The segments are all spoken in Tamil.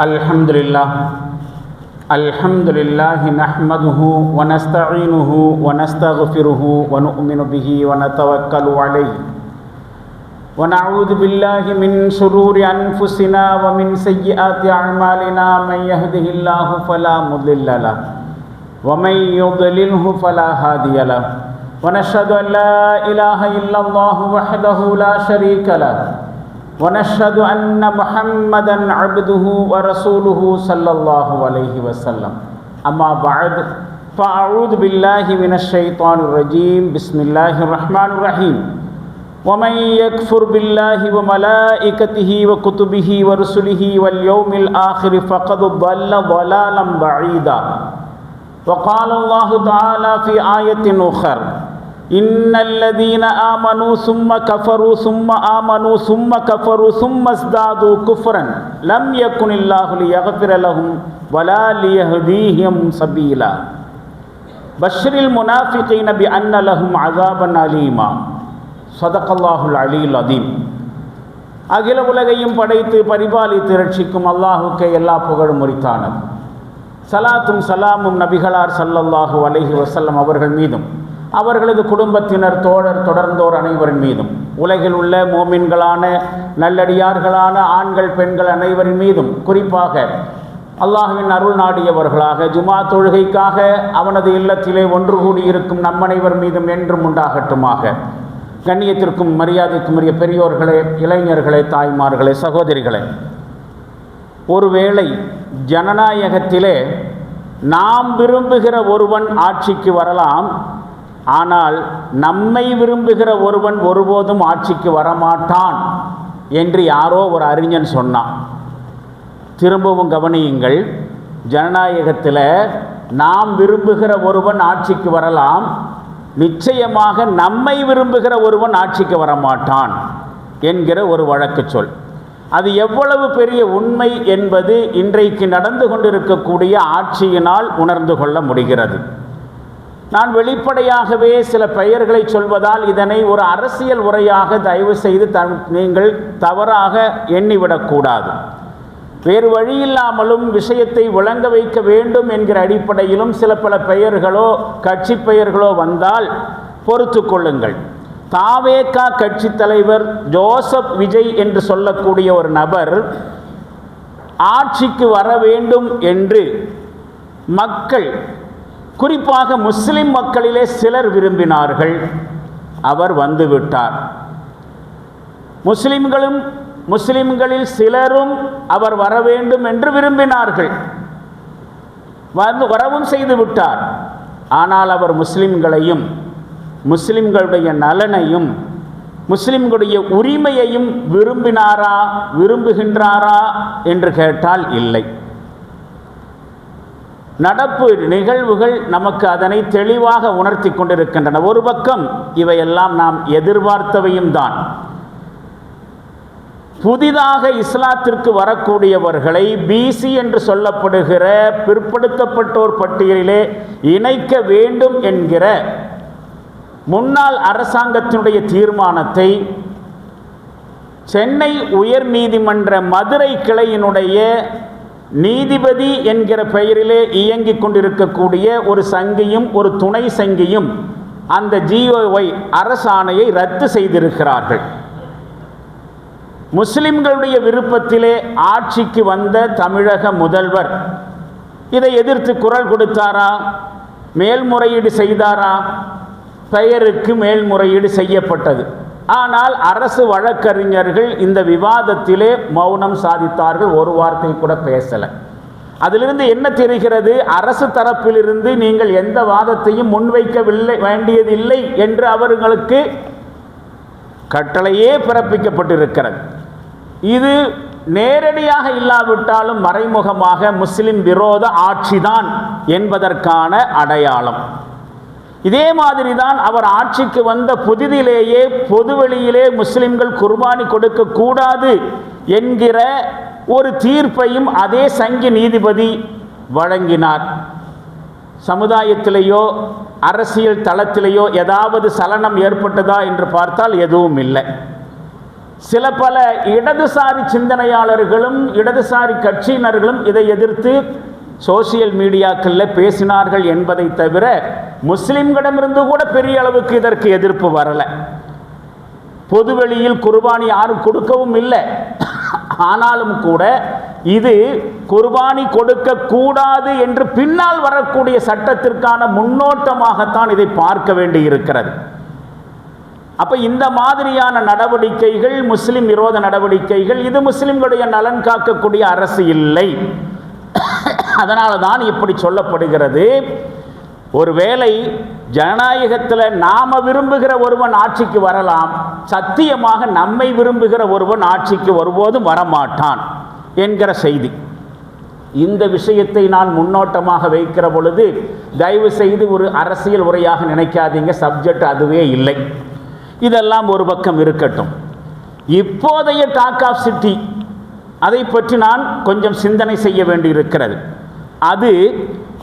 अल्हम्दुलिल्लाह नहमदुहु व नस्तईनुहु व नस्तगफिरुहु व नु'मिनु बिही व नतवक्कलु अलैहि व नऊज़ु बिल्लाहि मिन शुरूरि अनफुसिना व मिन सय्यिआति अअमालिना मन यहदिहिल्लाहु फला मुदिल्ल लहु व मन युद्लिल्हु फला हादिय लहु व नशहदु अन ला इलाहा इल्लल्लाहु वहदहु ला शरीक लहु वनशहदु अन्न मुहम्मदन अब्दुहु व रसूलुहु सल्लल्लाहु अलैहि वसल्लम अम्मा बअद फ़अऊज़ु बिल्लाहि मिनश शैतानिर रजीम बिस्मिल्लाहिर रहमानिर रहीम वमन यकफुर बिल्लाहि व मलाइकतिहि व कुतुबिहि व रुसुलिहि वल यौमिल आखिर फ़क़द ضل ضلاला बईदा वक़ाल अल्लाहु तआला फ़ी आयतिन उख़र इन्नल्लज़ीन आमनू सुम्म कफ़रू सुम्म आमनू सुम्म कफ़रू सुम्म इज़्दादू कुफ़्रन लम यकुनिल्लाहु लियग़फ़िर लहुम वला लियहदीहिम सबीला बश्शिरिल मुनाफ़िक़ीन बिअन्न लहुम अज़ाबन अलीमा ஸதகல்லாஹுல் அலியுல் அஸீம். அகில உலகையும் படைத்து பரிபாலித்து ரட்சிக்கும் அல்லாஹுக்கே எல்லா புகழும் உரித்தானது. சலாத்தும் சலாமும் நபிகளார் ஸல்லல்லாஹு அலைஹி வஸல்லம் அவர்கள் மீதும் அவர்களது குடும்பத்தினர் தோழர் தொடர்ந்தோர் அனைவரின் மீதும் உலகில் உள்ள மோமின்களான நல்லடியார்களான ஆண்கள் பெண்கள் அனைவரின் மீதும் குறிப்பாக அல்லாஹ்வின் அருள் நாடியவர்களாக ஜுமா தொழுகைக்காக அவனது இல்லத்திலே ஒன்று கூடியிருக்கும் நம்மனைவர் மீதும் என்றும் உண்டாகட்டுமாக. கண்ணியத்திற்கும் மரியாதைக்கும் உரிய பெரியோர்களே, இளைஞர்களே, தாய்மார்களே, சகோதரிகளே, ஒருவேளை ஜனநாயகத்திலே நாம் விரும்புகிற ஒருவன் ஆட்சிக்கு வரலாம், ஆனால் நம்மை விரும்புகிற ஒருவன் ஒருபோதும் ஆட்சிக்கு வரமாட்டான் என்று யாரோ ஒரு அறிஞன் சொன்னான். திரும்பவும் கவனியுங்கள், ஜனநாயகத்தில் நாம் விரும்புகிற ஒருவன் ஆட்சிக்கு வரலாம், நிச்சயமாக நம்மை விரும்புகிற ஒருவன் ஆட்சிக்கு வரமாட்டான் என்கிற ஒரு வழக்கு சொல். அது எவ்வளவு பெரிய உண்மை என்பது இன்றைக்கு நடந்து கொண்டிருக்கக்கூடிய ஆட்சியினால் உணர்ந்து கொள்ள முடிகிறது. நான் வெளிப்படையாகவே சில பெயர்களை சொல்வதால் இதனை ஒரு அரசியல் உரையாக தயவு செய்து நீங்கள் தவறாக எண்ணிவிடக்கூடாது. வேறு வழியில்லாமலும் விஷயத்தை விளங்க வைக்க வேண்டும் என்கிற அடிப்படையிலும் சில பல பெயர்களோ கட்சி பெயர்களோ வந்தால் பொறுத்து கொள்ளுங்கள். தாவேகா கட்சி தலைவர் ஜோசப் விஜய் என்று சொல்லக்கூடிய ஒரு நபர் ஆட்சிக்கு வர வேண்டும் என்று மக்கள், குறிப்பாக முஸ்லிம் மக்களிலே சிலர் விரும்பினார்கள். அவர் வந்துவிட்டார். முஸ்லிம்களில் சிலரும் அவர் வர வேண்டும் என்று விரும்பினார்கள், வரவும் செய்து விட்டார். ஆனால் அவர் முஸ்லிம்களையும் முஸ்லிம்களுடைய நலனையும் முஸ்லிம்களுடைய உரிமையையும் விரும்புகின்றாரா என்று கேட்டால் இல்லை. நடப்பு நிகழ்வுகள் நமக்கு அதனை தெளிவாக உணர்த்தி கொண்டிருக்கின்றன. ஒரு பக்கம் இவையெல்லாம் நாம் எதிர்பார்த்தவையும் தான். புதிதாக இஸ்லாத்திற்கு வரக்கூடியவர்களை பிசி என்று சொல்லப்படுகிற பிற்படுத்தப்பட்டோர் பட்டியலிலே இணைக்க வேண்டும் என்கிற முன்னாள் அரசாங்கத்தினுடைய தீர்மானத்தை சென்னை உயர் நீதிமன்ற மதுரை கிளையினுடைய நீதிபதி என்கிற பெயரிலே இயங்கிக் கொண்டிருக்கக்கூடிய ஒரு சங்கியும் ஒரு துணை சங்கியும் அந்த ஜிஓஒய் அரசாணையை ரத்து செய்திருக்கிறார்கள். முஸ்லிம்களுடைய விருப்பத்திலே ஆட்சிக்கு வந்த தமிழக முதல்வர் இதை எதிர்த்து குரல் கொடுத்தாரா? மேல்முறையீடு செய்தாரா? பெயருக்கு மேல்முறையீடு செய்யப்பட்டது. ஆனால் அரசு வழக்கறிஞர்கள் இந்த விவாதத்திலே மௌனம் சாதித்தார்கள், ஒரு வார்த்தை கூட பேசலை. அதிலிருந்து என்ன தெரிகிறது? அரசு தரப்பிலிருந்து நீங்கள் எந்த வாதத்தையும் முன்வைக்கவில்லை, வேண்டியதில்லை என்று அவர்களுக்கு கட்டளையே பிறப்பிக்கப்பட்டிருக்கிறது. இது நேரடியாக இல்லாவிட்டாலும் மறைமுகமாக முஸ்லிம் விரோத ஆட்சிதான் என்பதற்கான அடையாளம். இதே மாதிரி தான் அவர் ஆட்சிக்கு வந்த புதிதிலேயே பொதுவெளியிலே முஸ்லிம்கள் குர்பானி கொடுக்கக்கூடாது என்கிற ஒரு தீர்ப்பையும் அதே சங்கி நீதிபதி வழங்கினார். சமுதாயத்திலேயோ அரசியல் தளத்திலேயோ ஏதாவது சலனம் ஏற்பட்டதா என்று பார்த்தால் எதுவும் இல்லை. சில பல இடதுசாரி சிந்தனையாளர்களும் இடதுசாரி கட்சியினர்களும் இதை எதிர்த்து சோசியல் மீடியாக்களில் பேசினார்கள் என்பதை தவிர முஸ்லிம்களிடமிருந்து கூட பெரிய அளவுக்கு இதற்கு எதிர்ப்பு வரலை. பொதுவெளியில் குர்பானி யாரும் கொடுக்கவும் இல்லை. ஆனாலும் கூட இது குர்பானி கொடுக்க கூடாது என்று பின்னால் வரக்கூடிய சட்டத்திற்கான முன்னோட்டமாகத்தான் இதை பார்க்க வேண்டி இருக்கிறது. அப்ப இந்த மாதிரியான நடவடிக்கைகள் முஸ்லிம் விரோத நடவடிக்கைகள், இது முஸ்லிம்களுடைய நலன் காக்கக்கூடிய அரசு இல்லை. அதனால தான் இப்படி சொல்லப்படுகிறது. ஒருவேளை ஜனநாயகத்தில் நாம விரும்புகிற ஒருவன் ஆட்சிக்கு வரலாம், சத்தியமாக நம்மை விரும்புகிற ஒருவன் ஆட்சிக்கு ஒருபோதும் வரமாட்டான் என்கிற செய்தி. இந்த விஷயத்தை நான் முன்னோட்டமாக வைக்கிற பொழுது தயவு செய்து ஒரு அரசியல் உரையாக நினைக்காதீங்க, சப்ஜெக்ட் அதுவே இல்லை. இதெல்லாம் ஒரு பக்கம் இருக்கட்டும். இப்போதைய டாக் ஆஃப் சிட்டி, அதை பற்றி நான் கொஞ்சம் சிந்தனை செய்ய வேண்டியிருக்கிறது. அது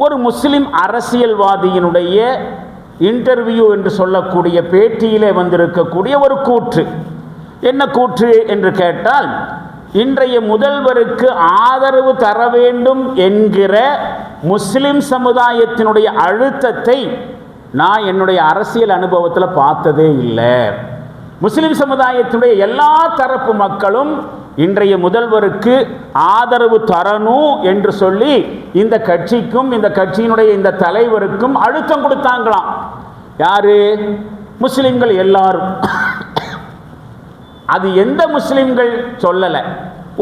ஒரு முஸ்லிம் அரசியல்வாதியினுடைய இன்டர்வியூ என்று சொல்லக்கூடிய பேட்டியிலே வந்திருக்கக்கூடிய ஒரு கூற்று. என்ன கூற்று என்று கேட்டால், இன்றைய முதல்வருக்கு ஆதரவு தர வேண்டும் என்கிற முஸ்லிம் சமுதாயத்தினுடைய அழுத்தத்தை நான் என்னுடைய அரசியல் அனுபவத்தில் பார்த்ததே இல்லை. முஸ்லிம் சமுதாயத்தினுடைய எல்லா தரப்பு மக்களும் இன்றைய முதல்வருக்கு ஆதரவு தரணும் என்று சொல்லி இந்த கட்சிக்கும் இந்த கட்சியினுடைய இந்த தலைவருக்கும் அழுத்தம் கொடுத்தாங்களாம். யாரு? முஸ்லிம்கள் எல்லாரும். அது எந்த முஸ்லிம்கள் சொல்லலை.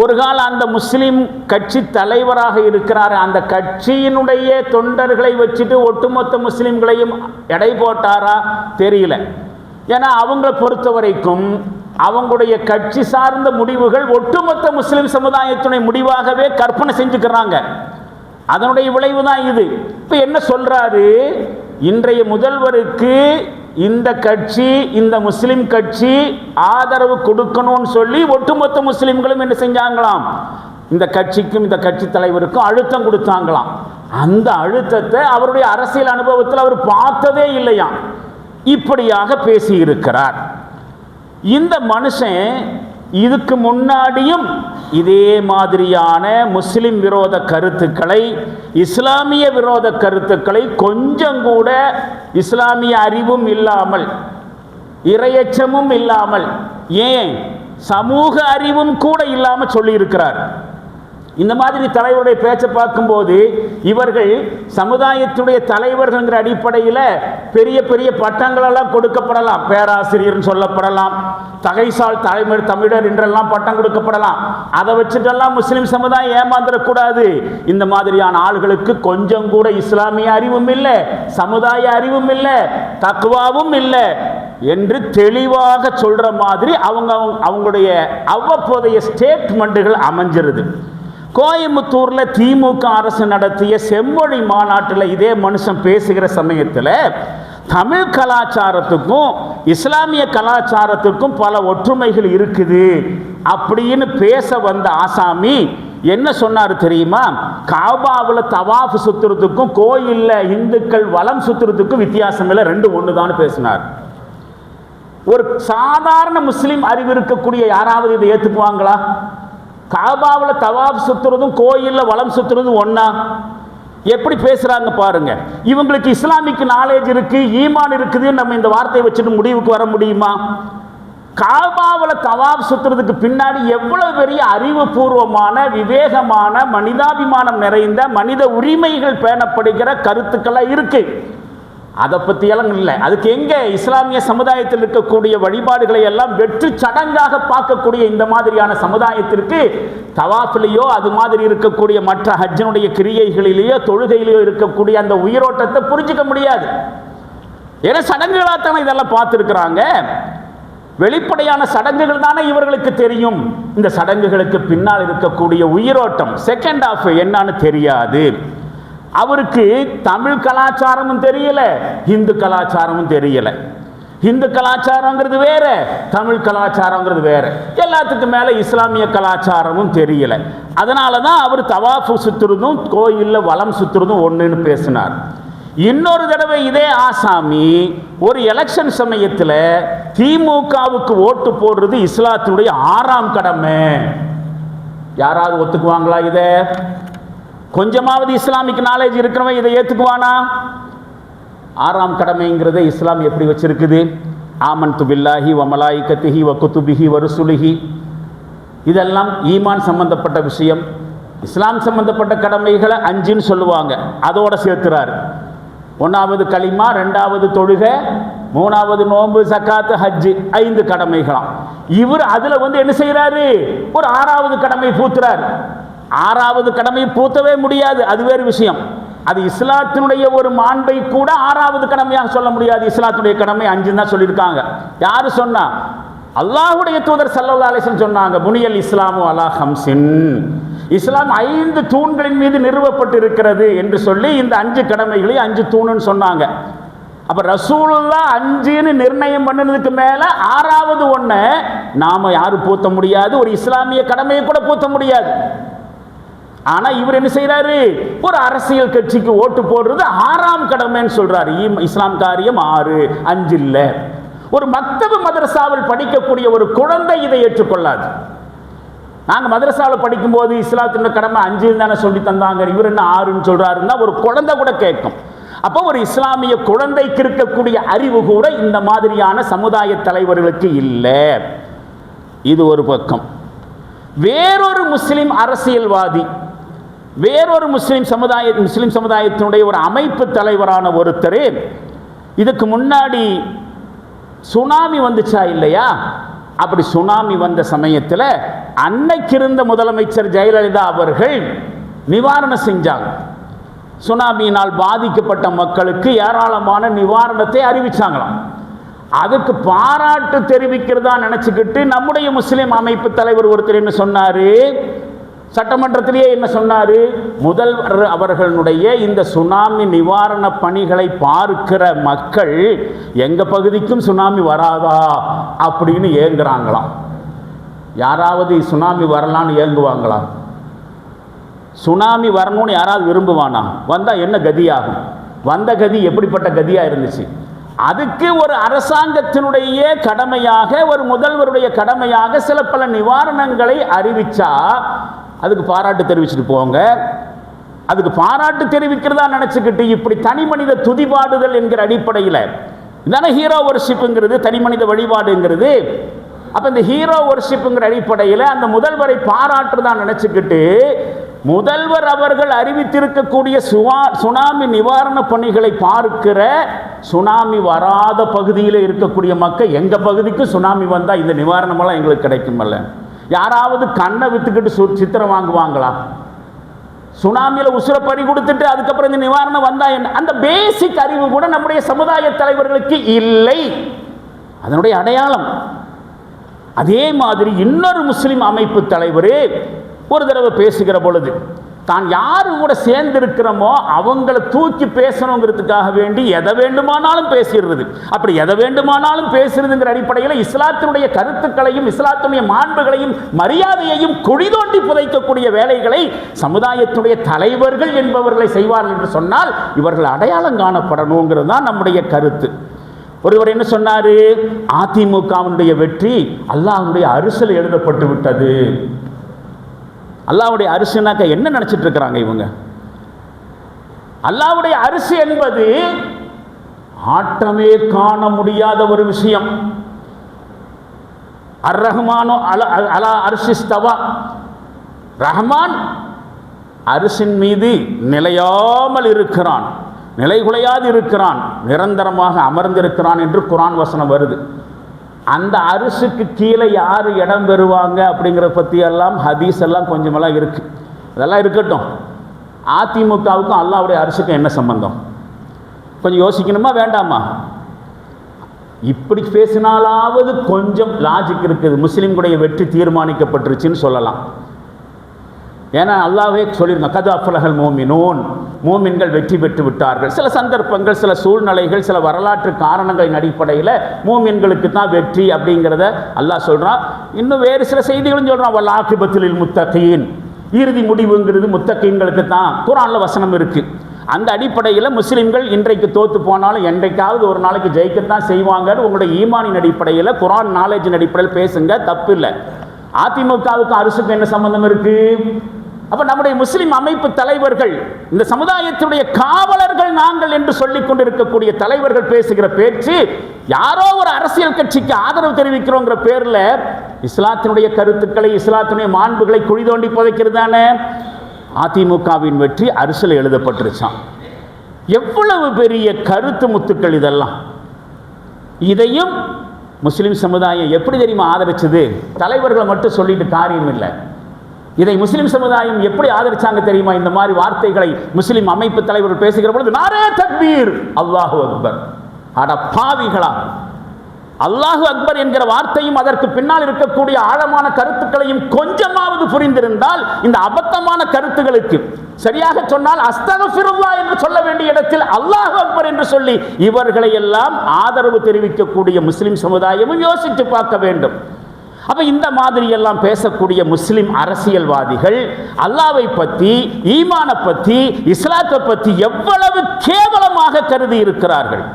ஒரு கால அந்த முஸ்லிம் கட்சி தலைவராக இருக்கிறார், அந்த கட்சியினுடைய தொண்டர்களை வச்சுட்டு ஒட்டுமொத்த முஸ்லிம்களையும் எடை போட்டாரா தெரியல. ஏன்னா அவங்களை பொறுத்த வரைக்கும் அவங்களுடைய கட்சி சார்ந்த முடிவுகள் ஒட்டுமொத்த முஸ்லிம் சமுதாயத்தினுடைய முடிவாகவே கற்பனை செஞ்சுக்கிறாங்க. அதனுடைய விளைவு தான் இது. இப்போ என்ன சொல்றாரு? இன்றைய முதல்வருக்கு இந்த கட்சி, இந்த முஸ்லிம் கட்சி ஆதரவு கொடுக்கணும்னு சொல்லி ஒட்டுமொத்த முஸ்லிம்களும் என்ன செஞ்சாங்களாம்? இந்த கட்சிக்கும் இந்த கட்சி தலைவருக்கும் அழுத்தம் கொடுத்தாங்களாம். அந்த அழுத்தத்தை அவருடைய அரசியல் அனுபவத்தில் அவர் பார்த்ததே இல்லையாம். இப்படியாக பேசியிருக்கிறார். இந்த மனுஷன் இதுக்கு முன்னாடியும் இதே மாதிரியான முஸ்லிம் விரோத கருத்துக்களை, இஸ்லாமிய விரோத கருத்துக்களை கொஞ்சம் கூட இஸ்லாமிய அறிவும் இல்லாமல், இறையச்சமும் இல்லாமல், ஏன் சமூக அறிவும் கூட இல்லாமல் சொல்லியிருக்கிறார். இந்த மாதிரி தலைவருடைய பேச்சை பார்க்கும்போது இவர்கள் சமுதாயத்துடைய தலைவர்கள்ங்கிற அடிப்படையில் பெரிய பெரிய பட்டங்களெல்லாம் கொடுக்கப்படலாம். பேராசிரியர்னு சொல்லப்படலாம், தகைசால் தமிழர் என்றெல்லாம் பட்டம் கொடுக்கப்படலாம். அதை வச்சுட்டெல்லாம் முஸ்லிம் சமுதாயம் ஏமாந்துடக்கூடாது. இந்த மாதிரியான ஆள்களுக்கு கொஞ்சம் கூட இஸ்லாமிய அறிவும் இல்லை, சமுதாய அறிவும் இல்லை, தக்வாவும் இல்லை என்று தெளிவாக சொல்ற மாதிரி அவங்களுடைய அவ்வப்போதைய ஸ்டேட்மெண்ட்டுகள் அமைஞ்சிருது. கோயம்புத்தூரில் திமுக அரசு நடத்திய செம்மொழி மாநாட்டில் இதே மனுஷன் பேசுகிற சமயத்தில் தமிழ் கலாச்சாரத்துக்கும் இஸ்லாமிய கலாச்சாரத்துக்கும் பல ஒற்றுமைகள் இருக்குது அப்படின்னு பேச வந்த ஆசாமி என்ன சொன்னார் தெரியுமா? காபாவில் தவாஃப் சுத்துறதுக்கும் கோயிலில் இந்துக்கள் வலம் சுத்துறதுக்கும் வித்தியாசம் இல்லை, ரெண்டு ஒன்று தான் பேசினார். ஒரு சாதாரண முஸ்லீம் அறிவு இருக்கக்கூடிய யாராவது இதை ஏற்றுக்குவாங்களா? காபாவில் தவாஃப் சுத்துறதும் கோயிலில் வலம் சுத்துறதும் ஒன்னா? எப்படி பேசுறாங்க பாருங்க. இவங்களுக்கு இஸ்லாமிக் நாலேஜ் இருக்கு, ஈமான் இருக்குது, நம்ம இந்த வார்த்தையை வச்சுட்டு முடிவுக்கு வர முடியுமா? காபாவில் தவாஃப் சுத்துறதுக்கு பின்னாடி எவ்வளவு பெரிய அறிவுபூர்வமான, விவேகமான, மனிதாபிமானம் நிறைந்த, மனித உரிமைகள் பேணப்படுகிற கருத்துக்கள்லாம் இருக்கு. அதை பற்றியெல்லாம் இல்லை. அதுக்கு எங்கே இஸ்லாமிய சமுதாயத்தில் இருக்கக்கூடிய வழிபாடுகளை எல்லாம் வெற்று சடங்காக பார்க்கக்கூடிய இந்த மாதிரியான சமுதாயத்திற்கு தவாஃபிலேயோ அது மாதிரி இருக்கக்கூடிய மற்ற ஹஜ்ஜனுடைய கிரியைகளிலேயோ தொழுகையிலேயோ இருக்கக்கூடிய அந்த உயிரோட்டத்தை புரிஞ்சிக்க முடியாது. ஏன்னா சடங்குகளாகத்தானே இதெல்லாம் பார்த்துருக்குறாங்க. வெளிப்படையான சடங்குகள் தானே இவர்களுக்கு தெரியும். இந்த சடங்குகளுக்கு பின்னால் இருக்கக்கூடிய உயிரோட்டம், செகண்ட் ஆஃப் என்னன்னு தெரியாது. அவருக்கு தமிழ் கலாச்சாரமும் தெரியல, இந்து கலாச்சாரமும் தெரியல. இந்து கலாச்சாரங்கிறது வேற, தமிழ் கலாச்சாரங்கிறது வேற. எல்லாத்துக்கும் மேல இஸ்லாமிய கலாச்சாரமும் தெரியல. அதனால தான் அவர் தவாஃப் சுத்துறதும் கோயிலில் வலம் சுத்துறதும் ஒன்றுன்னு பேசினார். இன்னொரு தடவை இதே ஆசாமி ஒரு எலெக்ஷன் சமயத்தில் திமுகவுக்கு ஓட்டு போடுறது இஸ்லாத்தினுடைய 6ஆம் கடமை. யாராவது ஒத்துக்குவாங்களா? இதை கொஞ்சமாவது இஸ்லாமிக் நாலேஜ் இருக்கிறவன் இதை ஏற்றுக்குவானா? 6ஆம் கடமைங்கிறத இஸ்லாம் எப்படி வச்சிருக்குது? ஆமன்து பில்லாஹி வ மலாயிகத்திஹி வ குதுபிஹி வ ருசுலிஹி, இதெல்லாம் ஈமான் சம்பந்தப்பட்ட விஷயம். இஸ்லாம் சம்பந்தப்பட்ட கடமைகளை 5ன்னு சொல்லுவாங்க, அதோட சேர்த்துறாரு. 1வது களிமா, 2வது தொழுகை, 3வது நோன்பு, சக்காத்து, ஹஜ்ஜு, 5 கடமைகளாம். இவர் அதுல என்ன செய்யறாரு? ஒரு 6வது கடமை பூத்துறாரு. 6வது கடமை பூத்தவே முடியாது, அது வேறு விஷயம். அது இஸ்லாத்தினுடைய ஒரு மாண்பை கூட 6வது கடமையாக சொல்ல முடியாது. இஸ்லாத்துடைய கடமை 5 தான் சொல்லியிருக்காங்க. யாரு சொன்னா? அல்லாஹ்வுடைய தூதர் ஸல்லல்லாஹு அலைஹி வஸல்லம் சொன்னாங்க, புனியல் இஸ்லாமு அலா ஹம்ஸின், இஸ்லாம் 5 தூண்களின் மீது நிறுவப்பட்டு இருக்கிறது என்று சொல்லி இந்த 5 கடமைகளை 5 தூணுன்னு சொன்னாங்க. அப்ப ரசூலுல்லாஹ் 5ன்னு நிர்ணயம் பண்ணதுக்கு மேல 6வது ஒண்ணு நாம யாரும் பூத்த முடியாது, ஒரு இஸ்லாமிய கடமையை கூட பூத்த முடியாது. ஆனா இவர் என்ன செய்யறாரு? ஒரு அரசியல் கட்சிக்கு ஓட்டு போடுறது 6ஆம் கடமைன்னு சொல்றாரு. இஸ்லாம் காரியம் 6, 5 இல்ல. ஒரு மக்தப மதரசாவில் படிக்கக்கூடிய ஒரு குழந்தை இதை ஏற்றுக்கொள்ளாது. நாங்க மதரசாவில் படிக்கும் போது இஸ்லாத்தினுடைய கடமை 5 தானே சொல்லி தந்தாங்க, இவர் என்ன 6ன்னு சொல்றாருன்னா ஒரு குழந்தை கூட கேட்கும். அப்போ ஒரு இஸ்லாமிய குழந்தைக்கு இருக்கக்கூடிய அறிவு கூட இந்த மாதிரியான சமுதாய தலைவர்களுக்கு இல்லை. இது ஒரு பக்கம். வேறொரு முஸ்லிம் அரசியல்வாதி, வேறொரு முஸ்லிம் சமுதாயத்தினுடைய ஒரு அமைப்பு தலைவரான ஒருத்தர், இதுக்கு முன்னாடி சுனாமி வந்துச்சா இல்லையா? அப்படி சுனாமி வந்த சமயத்தில் அன்னைக்கு இருந்த முதலமைச்சர் ஜெயலலிதா அவர்கள் நிவாரணம் செஞ்சாங்க. சுனாமியினால் பாதிக்கப்பட்ட மக்களுக்கு ஏராளமான நிவாரணத்தை அறிவிச்சாங்களாம். அதுக்கு பாராட்டு தெரிவிக்கிறதா நினைச்சுக்கிட்டு நம்முடைய முஸ்லிம் அமைப்பு தலைவர் ஒருத்தர் என்ன சொன்னாரு? சட்டமன்றத்திலேயே என்ன சொன்னாரு? முதல்வர் அவர்களுடைய இந்த சுனாமி நிவாரண பணிகளை பார்க்கிற மக்கள் எங்க பகுதிக்கும் சுனாமி வராதா அப்படின்னு ஏங்குறாங்களாம். யாராவது சுனாமி வரலான்னு ஏங்குவாங்களா? சுனாமி வரணும்னு யாராவது விரும்புவானா? வந்தா என்ன கதியாகும்? வந்த கதி எப்படிப்பட்ட கதியா இருந்துச்சு? அதுக்கு ஒரு அரசாங்கத்தினுடைய கடமையாக, ஒரு முதல்வருடைய கடமையாக சில பல நிவாரணங்களை அறிவிச்சா அதுக்கு பாராட்டு தெரிவிச்சுட்டு போங்க. அதுக்கு பாராட்டு தெரிவிக்கிறதா நினைச்சுக்கிட்டு இப்படி தனி மனித துதிபாடுதல் என்கிற அடிப்படையில் இதான ஹீரோ வர்ஷிப்புங்கிறது, தனி மனித வழிபாடுங்கிறது. அப்ப இந்த ஹீரோ வர்ஷிப்புங்கிற அடிப்படையில் அந்த முதல்வரை பாராட்டுதான் நினைச்சுக்கிட்டு முதல்வர் அவர்கள் அறிவித்திருக்கக்கூடிய சுனாமி நிவாரண பணிகளை பார்க்கிற சுனாமி வராத பகுதியில் இருக்கக்கூடிய மக்கள் எங்க பகுதிக்கு சுனாமி வந்தா இந்த நிவாரணமெல்லாம் எங்களுக்கு கிடைக்குமல்ல? யாராவது கண்ணை வித்துக்கிட்டு சித்திரம் வாங்குவாங்களா? சுனாமியில உசுர பறி கொடுத்துட்டு அதுக்கப்புறம் இந்த நிவாரணம் வந்தா என்ன? அந்த பேசிக் அறிவு கூட நம்முடைய சமுதாய தலைவர்களுக்கு இல்லை. அதனுடைய அடையாளம். அதே மாதிரி இன்னொரு முஸ்லிம் அமைப்பு தலைவர் ஒரு தடவை பேசுகிற பொழுது தான் யாரு கூட சேர்ந்து இருக்கிறோமோ அவங்கள தூக்கி பேசணுங்கிறதுக்காக வேண்டி எதை வேண்டுமானாலும் பேசிடுறது. அப்படி எதை வேண்டுமானாலும் பேசுறதுங்கிற அடிப்படையில் இஸ்லாத்தினுடைய கருத்துக்களையும் இஸ்லாத்தினுடைய மாண்புகளையும் மரியாதையையும் குழி தோண்டி புதைக்கக்கூடிய வேலைகளை சமுதாயத்தினுடைய தலைவர்கள் என்பவர்களை செய்வார்கள் என்று சொன்னால் இவர்கள் அடையாளம் காணப்படணுங்கிறது தான் நம்முடைய கருத்து. ஒருவர் என்ன சொன்னாரு? அதிமுகவினுடைய வெற்றி அல்லாஹ்வுடைய அரிசில் எழுதப்பட்டு விட்டது. அல்லாஹ்வுடைய அரிசினாக்க என்ன நினைச்சிட்டு இருக்கிறாங்க இவங்க? அல்லாஹ்வுடைய அரிசி என்பது ஆட்டமே காண முடியாத ஒரு விஷயம். அர் ரஹ்மானு அலா அர்ஷிஸ்தவா, ரஹ்மான் அரிசின் மீது நிலையாமல் இருக்கிறான், நிலைகுலையாது இருக்கிறான், நிரந்தரமாக அமர்ந்திருக்கிறான் என்று குர்ஆன் வசனம் வருது. அந்த அரிசிக்கு கீழே யார் இடம் பெறுவாங்க அப்படிங்கிற பற்றி எல்லாம் ஹதீஸ் எல்லாம் கொஞ்சமெல்லாம் இருக்கு. அதெல்லாம் இருக்கட்டும். அதிமுகவுக்கும் அல்லாஹ்வுடைய அரிசிக்கும் என்ன சம்பந்தம்? கொஞ்சம் யோசிக்கணுமா வேண்டாமா? இப்படி பேசினாலாவது கொஞ்சம் லாஜிக் இருக்குது. முஸ்லிம்களுடைய வெற்றி தீர்மானிக்கப்பட்டுருச்சுன்னு சொல்லலாம். ஏன்னா அல்லாஹ்வே சொல்லியிருக்காங்க, கத் அஃப்லஹல் மூமினூன், மூமின்கள் வெற்றி பெற்று விட்டார்கள். சில சந்தர்ப்பங்கள், சில சூழ்நிலைகள், சில வரலாற்று காரணங்களின் அடிப்படையில் மூமின்களுக்கு தான் வெற்றி அப்படிங்கிறத அல்லாஹ் சொல்கிறான். இன்னும் வேறு சில செய்திகளும் சொல்கிறான், வல் ஆகிபத்துல் முத்தகீன், இறுதி முடிவுங்கிறது முத்தகீன்களுக்கு தான். குர்ஆன்ல வசனம் இருக்குது. அந்த அடிப்படையில் முஸ்லிம்கள் இன்றைக்கு தோற்று போனாலும் என்றைக்காவது ஒரு நாளைக்கு ஜெயிக்கத்தான் செய்வாங்கன்னு உங்களுடைய ஈமானின் அடிப்படையில், குர்ஆன் நாலேஜின் அடிப்படையில் பேசுங்க, தப்பு இல்லை. அதிமுகவுக்கு அரசுக்கு என்ன சம்பந்தம் இருக்கு? அப்ப நம்முடைய முஸ்லிம் அமைப்பு தலைவர்கள், இந்த சமுதாயத்துடைய காவலர்கள் நாங்கள் என்று சொல்லிக் கொண்டிருக்கக்கூடிய தலைவர்கள் பேசுகிற பேச்சு, யாரோ ஒரு அரசியல் கட்சிக்கு ஆதரவு தெரிவிக்கிறோங்கிற பேர்ல இஸ்லாத்தினுடைய கருத்துக்களை, இஸ்லாத்தினுடைய மாண்புகளை குழி தோண்டி புதைக்கிறது தானே. அதிமுகவின் வெற்றி அரசியல் எழுதப்பட்டிருச்சான். எவ்வளவு பெரிய கருத்து முத்துக்கள் இதெல்லாம். இதையும் முஸ்லிம் சமுதாயம் எப்படி தெரியுமா ஆதரிச்சது? தலைவர்களை மட்டும் சொல்லிட்டு காரியம் இல்லை. இதை முஸ்லிம் சமுதாயம் எப்படி ஆதரிச்சாங்க தெரியுமா? இந்த மாதிரி வார்த்தைகளை முஸ்லிம் அமைப்பு தலைவர்கள் பேசுகிற பொழுது, நாரே தக்பீர், அல்லாஹு அக்பர். அட பாவிகளா! அல்லாஹு அக்பர் என்கிற வார்த்தையும் அதற்கு பின்னால் இருக்கக்கூடிய ஆழமான கருத்துக்களையும் கொஞ்சமாவது புரிந்திருந்தால், இந்த அபத்தமான கருத்துகளுக்கு சரியாக சொன்னால் அஸ்தக்ஃபிருல்லாஹ் என்று சொல்ல வேண்டிய இடத்தில் அல்லாஹு அக்பர் என்று சொல்லி இவர்களை எல்லாம் ஆதரவு தெரிவிக்கக்கூடிய முஸ்லிம் சமுதாயமும் யோசித்து பார்க்க வேண்டும். அப்ப இந்த மாதிரி எல்லாம் பேசக்கூடிய முஸ்லிம் அரசியல்வாதிகள் அல்லாஹ்வை பற்றி, ஈமானை பற்றி, இஸ்லாத்தை பற்றி எவ்வளவு கேவலமாக கருதி இருக்கிறார்கள்,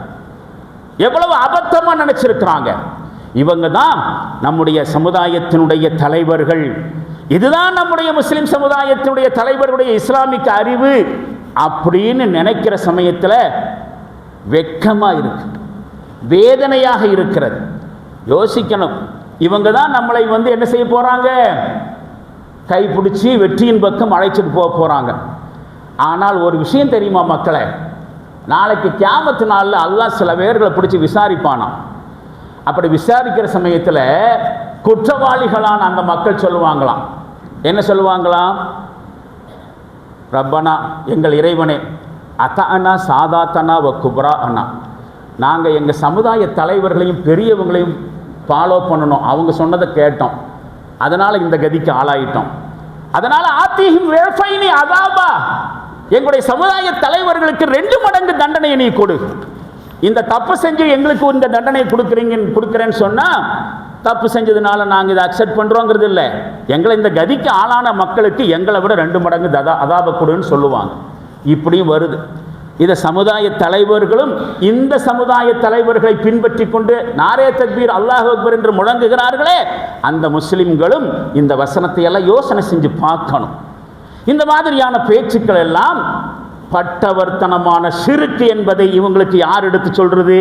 எவ்வளவு அபத்தமா நினைச்சிருக்கிறாங்க. இவங்க தான் நம்முடைய சமுதாயத்தினுடைய தலைவர்கள். இதுதான் நம்முடைய முஸ்லிம் சமுதாயத்தினுடைய தலைவர்களுடைய இஸ்லாமிக் அறிவு அப்படின்னு நினைக்கிற சமயத்தில் வெட்கமா இருக்கு, வேதனையாக இருக்கிறது. யோசிக்கணும். இவங்க தான் நம்மளை என்ன செய்ய போறாங்க? கைப்பிடிச்சி வெற்றியின் பக்கம் அழைச்சிட்டு போக போறாங்க. ஆனால் ஒரு விஷயம் தெரியுமா மக்களே? நாளைக்கு கியாமத்து நாளில் அல்லாஹ் சில பேர்களை பிடிச்சி விசாரிப்பானாம். அப்படி விசாரிக்கிற சமயத்தில் குற்றவாளிகளான அந்த மக்கள் சொல்லுவாங்களாம். என்ன சொல்லுவாங்களாம்? ரப்பனா, எங்கள் இறைவனே, அத்தனா சாதாத்தனா வ குப்ரா அண்ணா, நாங்கள் எங்கள் சமுதாய தலைவர்களையும் பெரியவங்களையும் ஃபாலோ பண்ணணும், அவங்க சொன்னதை கேட்டோம், அதனால் இந்த கதிக்கு ஆளாயிட்டோம். அதனால் ஆத்திஹிம் வேஃபைனி அதாபா, எங்களுடைய சமுதாய தலைவர்களுக்கு 2 மடங்கு தண்டனையை நீ கொடு. இந்த தப்பு செஞ்சு எங்களுக்கு இந்த தண்டனை கொடுக்குறேன்னு சொன்னால், தப்பு செஞ்சதுனால நாங்கள் இதை அக்செப்ட் பண்ணுறோங்கிறது இல்லை, எங்களை இந்த கதிக்கு ஆளான மக்களுக்கு எங்களை விட 2 மடங்கு அதாப கொடுன்னு சொல்லுவாங்க. இப்படியும் வருது. இதை சமுதாய தலைவர்களும் இந்த சமுதாய தலைவர்களை பின்பற்றி கொண்டு நாரே தக்பீர், அல்லாஹ் அக்பர் என்று முழங்குகிறார்களே, அந்த முஸ்லிம்களும் இந்த வசனத்தை எல்லாம் யோசனை செஞ்சு பார்க்கணும். இந்த மாதிரியான பேச்சுக்கள் எல்லாம் பட்டவர்த்தனமான ஷிர்க் என்பதை இவங்களுக்கு யார் எடுத்து சொல்றது?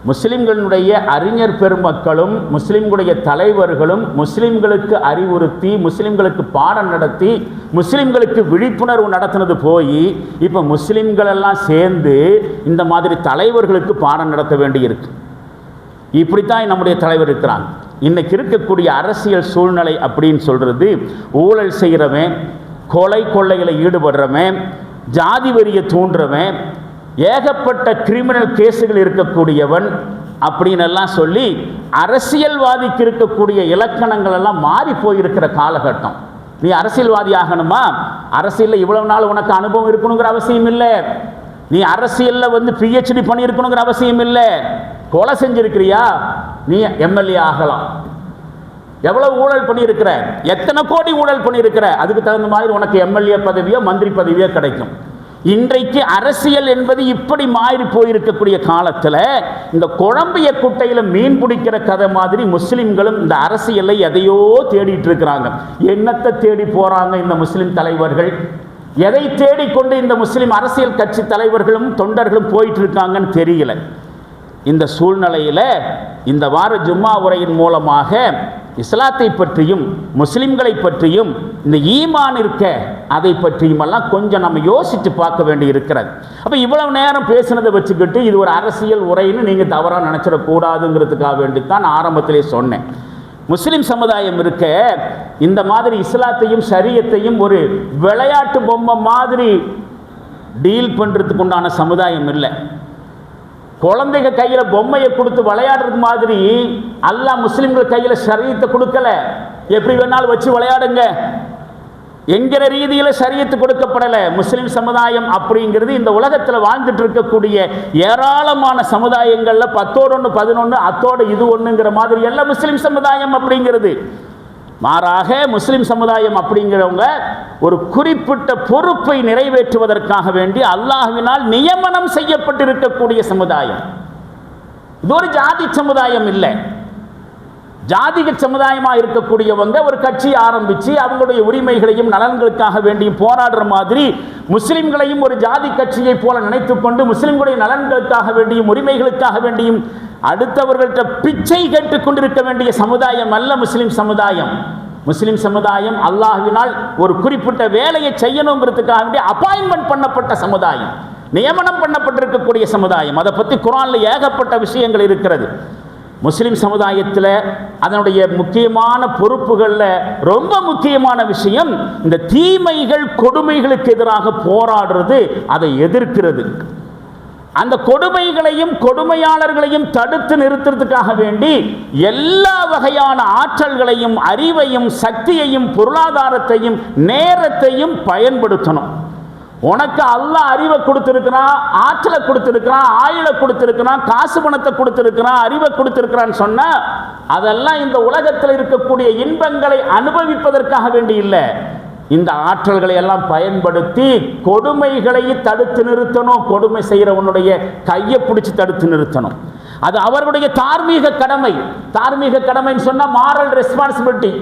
முஸ்லிம்களுடைய அறிஞர் பெருமக்களும் முஸ்லிம்களுடைய தலைவர்களும் முஸ்லிம்களுக்கு அறிவுறுத்தி, முஸ்லிம்களுக்கு பாடம் நடத்தி, முஸ்லிம்களுக்கு விழிப்புணர்வு நடத்தினது போய் இப்போ முஸ்லிம்கள் எல்லாம் சேர்ந்து இந்த மாதிரி தலைவர்களுக்கு பாடம் நடத்த வேண்டி இருக்கு. இப்படித்தான் நம்முடைய தலைவர் இருக்கிறாங்க. இன்னைக்கு இருக்கக்கூடிய அரசியல் சூழ்நிலை அப்படின்னு சொல்றது, ஊழல் செய்கிறவன், கொலை கொள்ளையில் ஈடுபடுறவன், ஜாதி வெறியை தூண்டுறவன், ஏகப்பட்ட கிரிமினல் கேஸுகள் இருக்கக்கூடியவன் அப்படின்னு எல்லாம் சொல்லி அரசியல்வாதிக்கு இருக்கக்கூடிய இலக்கணங்கள் எல்லாம் மாறி போயிருக்கிற காலகட்டம். நீ அரசியல்வாதி ஆகணுமா? அரசியலில் இவ்வளவு நாள் உனக்கு அனுபவம் இருக்கணுங்கிற அவசியம் இல்லை. நீ அரசியலில் PhD பண்ணியிருக்கணுங்கிற அவசியம் இல்லை. கொலை செஞ்சிருக்கிறியா, நீ எம்எல்ஏ ஆகலாம். எவ்வளவு ஊழல் பண்ணியிருக்கிற, எத்தனை கோடி ஊழல் பண்ணியிருக்கிற, அதுக்கு தகுந்த மாதிரி உனக்கு எம்எல்ஏ பதவியோ மந்திரி பதவியோ கிடைக்கும். இன்றைக்கு அரசியல் என்பது இப்படி மாறி போயிருக்கக்கூடிய காலத்தில் இந்த குழம்பிய குட்டையில் மீன் பிடிக்கிற கதை மாதிரி முஸ்லிம்களும் இந்த அரசியலை எதையோ தேடிட்டு இருக்கிறாங்க. என்னத்தை தேடி போறாங்க இந்த முஸ்லிம் தலைவர்கள்? எதை தேடிக்கொண்டு இந்த முஸ்லிம் அரசியல் கட்சி தலைவர்களும் தொண்டர்களும் போயிட்டு இருக்காங்கன்னு தெரியல. இந்த சூழ்நிலையில் இந்த வார ஜும்மா உரையின் மூலமாக இஸ்லாத்தை பற்றியும் முஸ்லிம்களை பற்றியும் இந்த ஈமான் இருக்க அதை பற்றியும் எல்லாம் கொஞ்சம் நம்ம யோசித்து பார்க்க வேண்டி இருக்கிறது. அப்போ இவ்வளவு நேரம் பேசினதை வச்சுக்கிட்டு இது ஒரு அரசியல் உரைன்னு நீங்கள் தவறாக நினச்சிடக்கூடாதுங்கிறதுக்காக வேண்டித்தான் ஆரம்பத்திலே சொன்னேன். முஸ்லிம் சமுதாயம் இருக்க இந்த மாதிரி இஸ்லாத்தையும் ஷரியத்தையும் ஒரு விளையாட்டு பொம்மை மாதிரி டீல் பண்ணுறதுக்கு உண்டான சமுதாயம் இல்லை. குழந்தைங்க கையில் பொம்மையை கொடுத்து விளையாடுறது மாதிரி அல்லாஹ் முஸ்லிம்கள் கையில் ஷரியத்தை கொடுக்கல. எப்படி வேணாலும் வச்சு விளையாடுங்க என்கிற ரீதியில் ஷரியத்து கொடுக்கப்படலை. முஸ்லிம் சமுதாயம் அப்படிங்கிறது இந்த உலகத்தில் வாழ்ந்துட்டு இருக்கக்கூடிய ஏராளமான சமுதாயங்களில் 10 1 11 அத்தோடு இது ஒன்றுங்கிற மாதிரி எல்லாம் முஸ்லிம் சமுதாயம் அப்படிங்கிறது. மாறாக முஸ்லிம் சமுதாயம் அப்படிங்கிறவங்க ஒரு குறிப்பிட்ட பொறுப்பை நிறைவேற்றுவதற்காக வேண்டி அல்லாஹ்வினால் நியமனம் செய்யப்பட்டிருக்கக்கூடிய சமுதாயம். இது ஒரு ஜாதி சமுதாயம் இல்லை. ஜாதிக சமுதாயமாக இருக்கக்கூடியவங்க ஒரு கட்சி ஆரம்பித்து அவங்களுடைய உரிமைகளையும் நலன்களுக்காக வேண்டியும் போராடுற மாதிரி முஸ்லிம்களையும் ஒரு ஜாதி கட்சியை போல நினைத்து கொண்டு முஸ்லிம்களுடைய நலன்களுக்காக வேண்டியும் உரிமைகளுக்காக வேண்டியும் அடுத்தவர்கள்ட்ட பிச்சை கேட்டுக்கொண்டிருக்க வேண்டிய சமுதாயம் அல்ல முஸ்லிம் சமுதாயம். முஸ்லிம் சமுதாயம் அல்லாஹ்வினால் ஒரு குறிப்பிட்ட வேலையை செய்யணுங்கிறதுக்காக வேண்டி அப்பாயின்மெண்ட் பண்ணப்பட்ட சமுதாயம், நியமனம் பண்ணப்பட்டிருக்கக்கூடிய சமுதாயம். அதை பற்றி குர்ஆனில் ஏகப்பட்ட விஷயங்கள் இருக்கிறது. முஸ்லிம் சமுதாயத்தில் அதனுடைய முக்கியமான பொறுப்புகளில் ரொம்ப முக்கியமான விஷயம் இந்த தீமைகள் கொடுமைகளுக்கு எதிராக போராடுறது, அதை எதிர்க்கிறது. அந்த கொடுமைகளையும் கொடுமையாளர்களையும் தடுத்து நிறுத்துறதுக்காக வேண்டி எல்லா வகையான ஆற்றல்களையும் அறிவையும் சக்தியையும் பொருளாதாரத்தையும் நேரத்தையும் பயன்படுத்தணும். உனக்கு அல்லாஹ் அறிவை கொடுத்திருக்கிறான், ஆற்றலை கொடுத்திருக்கிறான், ஆயுளை கொடுத்திருக்கிறான், காசு பணத்தை கொடுத்திருக்கிறான், அறிவை கொடுத்திருக்கிறான்னு சொன்னா அதெல்லாம் இந்த உலகத்தில் இருக்கக்கூடிய இன்பங்களை அனுபவிப்பதற்காக வேண்டி இல்லை. இந்த ஆற்றல்களை எல்லாம் பயன்படுத்தி கொடுமைகளை தடுத்து நிறுத்தணும். கொடுமை செய்கிறவனுடைய கையை பிடிச்சி தடுத்து நிறுத்தணும். அது அவர்களுடைய தார்மீக கடமை. தார்மீக கடமைன்னு சொன்னால் மாரல் ரெஸ்பான்சிபிலிட்டி.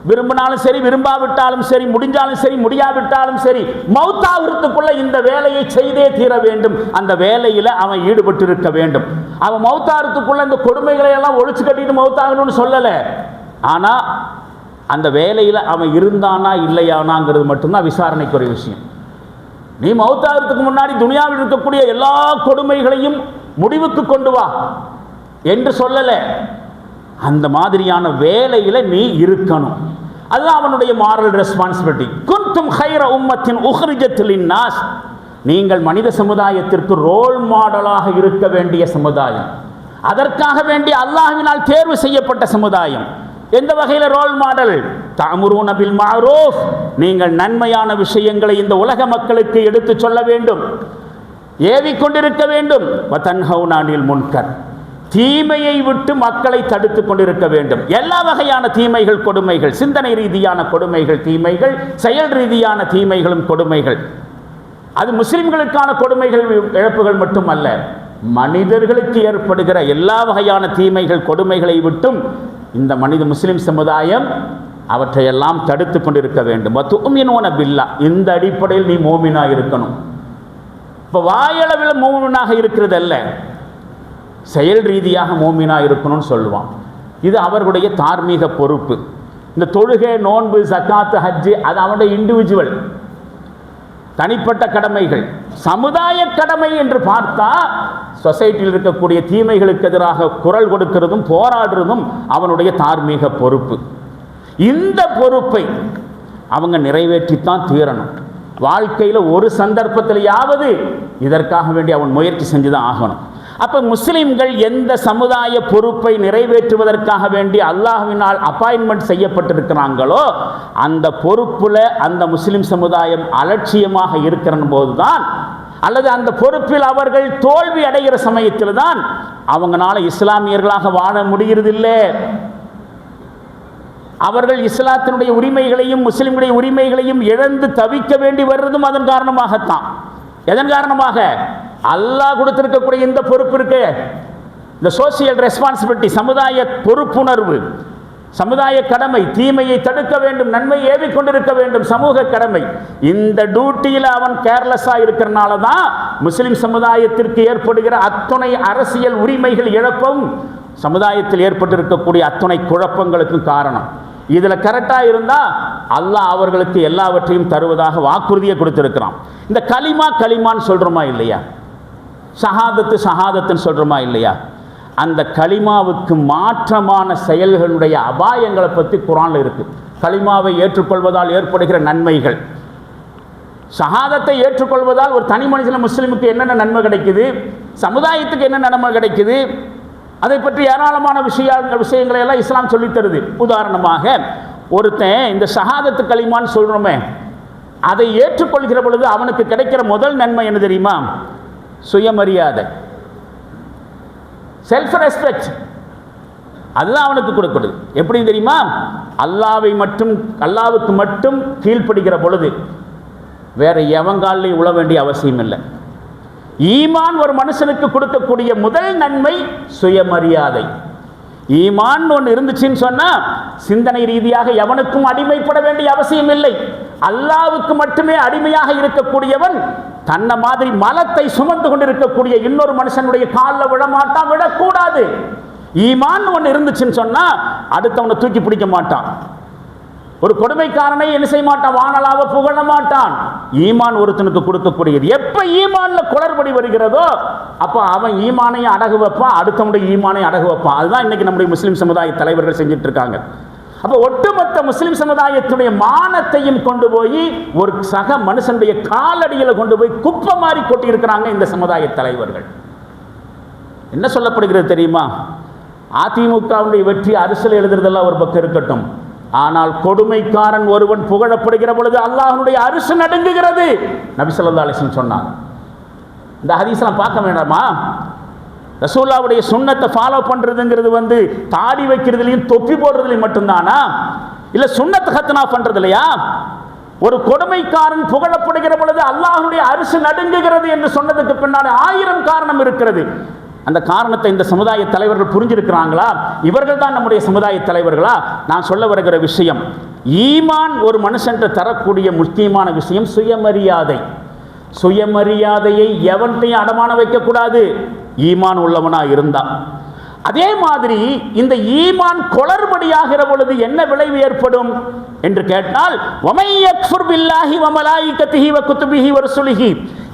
விரும்பினாலும் சரி, விரும்பாவிட்டாலும் சரி, முடிஞ்சாலும் சரி, முடியாவிட்டாலும் சரி, மௌத்தாகிறதுக்குள்ள இந்த வேலையை செய்தே தீர வேண்டும். அந்த வேலையில் அவன் ஈடுபட்டு இருக்க வேண்டும். அவன் மௌத்தாகிறதுக்குள்ள இந்த கொடுமைகளை எல்லாம் ஒழிச்சு கட்டிட்டு மௌத்தாகணும்னு சொல்லலை. ஆனால் அந்த வேலையில் அவன் இருந்தானா இல்லையானாங்கிறது மட்டும்தான் விசாரணைக்குரிய விஷயம். நீ மௌத்தாகிறதுக்கு முன்னாடி துனியாவில் இருக்கக்கூடிய எல்லா கொடுமைகளையும் முடிவுக்கு கொண்டு வா என்று சொல்லலை. அந்த மாதிரியான வேலையில் நீ இருக்கணும். அதுதான் அவனுடைய மாரல் ரெஸ்பான்சிபிலிட்டி. குன்தும் ஹைர உம்மத்தின் உஹ்ரிஜத் லின்னாஸ், நீங்கள் மனித சமுதாயத்திற்கு ரோல் மாடலாக இருக்க வேண்டிய சமுதாயம். அதற்காக வேண்டி அல்லாஹ்வினால் தேர்வு செய்யப்பட்ட சமுதாயம். எந்த வகையில் ரோல் மாடல்? தஅமுரூன பில் மஅரூஃப், நீங்கள் நன்மையான விஷயங்களை இந்த உலக மக்களுக்கு எடுத்து சொல்ல வேண்டும், ஏவிக்கொண்டிருக்க வேண்டும். வதன்ஹவுன அனில் முன்கர், தீமையை விட்டு மக்களை தடுத்து கொண்டிருக்க வேண்டும். எல்லா வகையான தீமைகள் கொடுமைகள், சிந்தனை ரீதியான கொடுமைகள் தீமைகள், செயல் ரீதியான தீமைகளும் கொடுமைகள். அது முஸ்லிம்களுக்கான கொடுமைகள் இழப்புகள் மட்டுமல்ல, மனிதர்களுக்கு ஏற்படுகிற எல்லா வகையான தீமைகள் கொடுமைகளை விட்டும் இந்த முஸ்லிம் சமுதாயம் அவற்றையெல்லாம் தடுத்து கொண்டிருக்க வேண்டும். வதுமினூன பில்லாஹ், இந்த அடிப்படையில் நீ மோமினா இருக்கணும். இப்போ வாயளவில் மோமினாக இருக்கிறது அல்ல, செயல் ரீதியாக மோமினா இருக்கணும்னு சொல்லுவான். இது அவர்களுடைய தார்மீக பொறுப்பு. இந்த தொழுகை, நோன்பு, ஜக்காத்து, ஹஜ்ஜு அது அவனுடைய இண்டிவிஜுவல் தனிப்பட்ட கடமைகள். சமுதாய கடமை என்று பார்த்தா சொசைட்டியில் இருக்கக்கூடிய தீமைகளுக்கு எதிராக குரல் கொடுக்கிறதும் போராடுறதும் அவனுடைய தார்மீக பொறுப்பு. இந்த பொறுப்பை அவங்க நிறைவேற்றித்தான் தீரணும். வாழ்க்கையில் ஒரு சந்தர்ப்பத்திலேயாவது இதற்காக வேண்டி அவன் முயற்சி செஞ்சுதான் ஆகணும். அப்போ முஸ்லிம்கள் எந்த சமுதாய பொறுப்பை நிறைவேற்றுவதற்காக வேண்டி அல்லாஹ்வினால் அப்பாயின்மெண்ட் செய்யப்பட்டிருக்கிறாங்களோ அந்த பொறுப்பில் அந்த முஸ்லிம் சமுதாயம் அலட்சியமாக இருக்கிற போதுதான், அல்லது அந்த பொறுப்பில் அவர்கள் தோல்வி அடைகிற சமயத்தில் தான் அவங்களால இஸ்லாமியர்களாக வாழ முடிகிறதில்லை. அவர்கள் இஸ்லாத்தினுடைய உரிமைகளையும் முஸ்லிம்களுடைய உரிமைகளையும் இழந்து தவிக்க வேண்டி வர்றதும் அதன் காரணமாகத்தான். எதன் காரணமாக? அல்லாஹ் கொடுத்திருக்கக்கூடிய இந்த பொறுப்பு இருக்கு, இந்த சோசியல் ரெஸ்பான்சிபிலிட்டி, சமுதாய பொறுப்புணர்வு, சமுதாய கடமை, தீமையை தடுக்க வேண்டும், நன்மை ஏவிக்கொண்டிருக்க வேண்டும், சமூக கடமை. இந்த டியூட்டியில் அவன் கேர்லெஸ்ஸாக இருக்கிறனால தான் முஸ்லிம் சமுதாயத்திற்கு ஏற்படுகிற அத்துணை அரசியல் உரிமைகள் இழப்பும் சமுதாயத்தில் ஏற்பட்டிருக்கக்கூடிய அத்துணை குழப்பங்களுக்கும் காரணம். இதில் கரெக்டாக இருந்தால் அல்லாஹ் அவர்களுக்கு எல்லாவற்றையும் தருவதாக வாக்குறுதியை கொடுத்திருக்கிறான். இந்த களிமான்னு சொல்கிறோமா இல்லையா, ஷஹாதத்துன்னு சொல்கிறோமா இல்லையா, அந்த களிமாவுக்கு மாற்றமான செயல்களுடைய அபாயங்களை பற்றி குர்ஆனில் இருக்குது. களிமாவை ஏற்றுக்கொள்வதால் ஏற்படுகிற நன்மைகள், ஷஹாதத்தை ஏற்றுக்கொள்வதால் ஒரு தனி மனுஷன் முஸ்லீமுக்கு என்னென்ன நன்மை கிடைக்குது, சமுதாயத்துக்கு என்ன நன்மை கிடைக்குது, அதை பற்றி ஏராளமான விஷயங்களை எல்லாம் இஸ்லாம் சொல்லித்தருது. உதாரணமாக ஒருத்தன் இந்த ஷஹாதத்து களிமான்னு சொல்கிறோமே, அதை ஏற்றுக்கொள்கிற பொழுது அவனுக்கு கிடைக்கிற முதல் நன்மை என்ன தெரியுமா? சுயமரியாதை, செல்ஃப் ரெஸ்பெக்ட். அதுதான் அவனுக்கு கொடுக்கப்படுது. எப்படி தெரியுமா? அல்லாவுக்கு மட்டும் கீழ்ப்படுகிற பொழுது வேற எவங்காலையும் உழ வேண்டிய அவசியம் இல்லை. ஈமான் ஒரு மனுஷனுக்கு கொடுக்கக்கூடிய முதல் நன்மை சுயமரியாதை. ஈமான் ஒன்று இருந்துச்சுன்னு சொன்னா சிந்தனை ரீதியாக எவனுக்கும் அடிமைப்பட வேண்டிய அவசியம் இல்லை. அல்லாவுக்கு மட்டுமே அடிமையாக இருக்கக்கூடியவன் தன்னை மாதிரி மலத்தை சுமந்து கொண்டிருக்கக்கூடிய இன்னொரு மனுஷனுடைய காலில் விழமாட்டான், விடக்கூடாது. ஈமான் ஒன்று இருந்துச்சுன்னு சொன்னா அடுத்தவனை தூக்கி பிடிக்க மாட்டான். ஒரு கொடுமைக்காரனை என்ன செய்ய மாட்டான், வானலாவ புகழ மாட்டான். ஈமான் ஒருத்தனுக்கு கொடுக்கக்கூடியது. எப்ப ஈமான்ல குளறுபடி வருகிறதோ அப்ப அவன் ஈமானையும் அடகு வைப்பான், அடுத்தவனுடைய ஈமானையும் அடகு வைப்பான். அதுதான் இன்னைக்கு நம்முடைய முஸ்லிம் சமுதாய தலைவர்கள் செஞ்சுட்டு இருக்காங்க. அப்ப ஒட்டுமொத்த முஸ்லிம் சமுதாயத்துடைய மானத்தையும் கொண்டு போய் ஒரு சக மனுஷனுடைய காலடியில கொண்டு போய் குப்பை மாறி கொட்டி இருக்கிறாங்க இந்த சமுதாய தலைவர்கள். என்ன சொல்லப்படுகிறது தெரியுமா? அதிமுகவுடைய வெற்றி அரசியல் எழுதுறதெல்லாம் ஒரு பக்கம் இருக்கட்டும், ஆனால் கொடுமைக்காரன் ஒருவன் புகழப்படுகிற பொழுது அல்லாஹ்வுடைய அரிசி நடுங்குகிறது. நபி ஸல்லல்லாஹு அலைஹி வஸல்லம் சொன்னாங்க. இந்த ஹதீஸ்லாம் பார்க்க வேண்டாமா? ரசூலுல்லாஹ்வுடைய சுன்னத்தை ஃபாலோ பண்றதுங்கிறது தாடி வைக்கிறதுலையும் தொப்பி போடுறதுலையும் மட்டும்தானா, இல்ல சுன்னத்தை ஹத்னா பண்றது இல்லையா? ஒரு கொடுமைக்காரன் புகழப்படுகிற பொழுது அல்லாஹ்வுடைய அரிசி நடுங்குகிறது என்று சொன்னதுக்கு பின்னாடி 1000 காரணம் இருக்கிறது. அந்த காரணத்தை இந்த சமுதாய தலைவர்கள் புரிஞ்சிருக்கிறாங்களா? இவர்கள் தான் நம்முடைய சமுதாய தலைவர்களா? நான் சொல்ல வருகிற விஷயம், ஈமான் ஒரு மனுஷன் தரக்கூடிய முக்கியமான விஷயம் சுயமரியாதை. சுயமரியாதையை எவன்டையும் அடமான வைக்கக்கூடாது, ஈமான் உள்ளவனா இருந்தா. அதே மாதிரி இந்த ஈமான் குளறுபடியாகிற பொழுது என்ன விளைவு ஏற்படும் என்று கேட்டால்,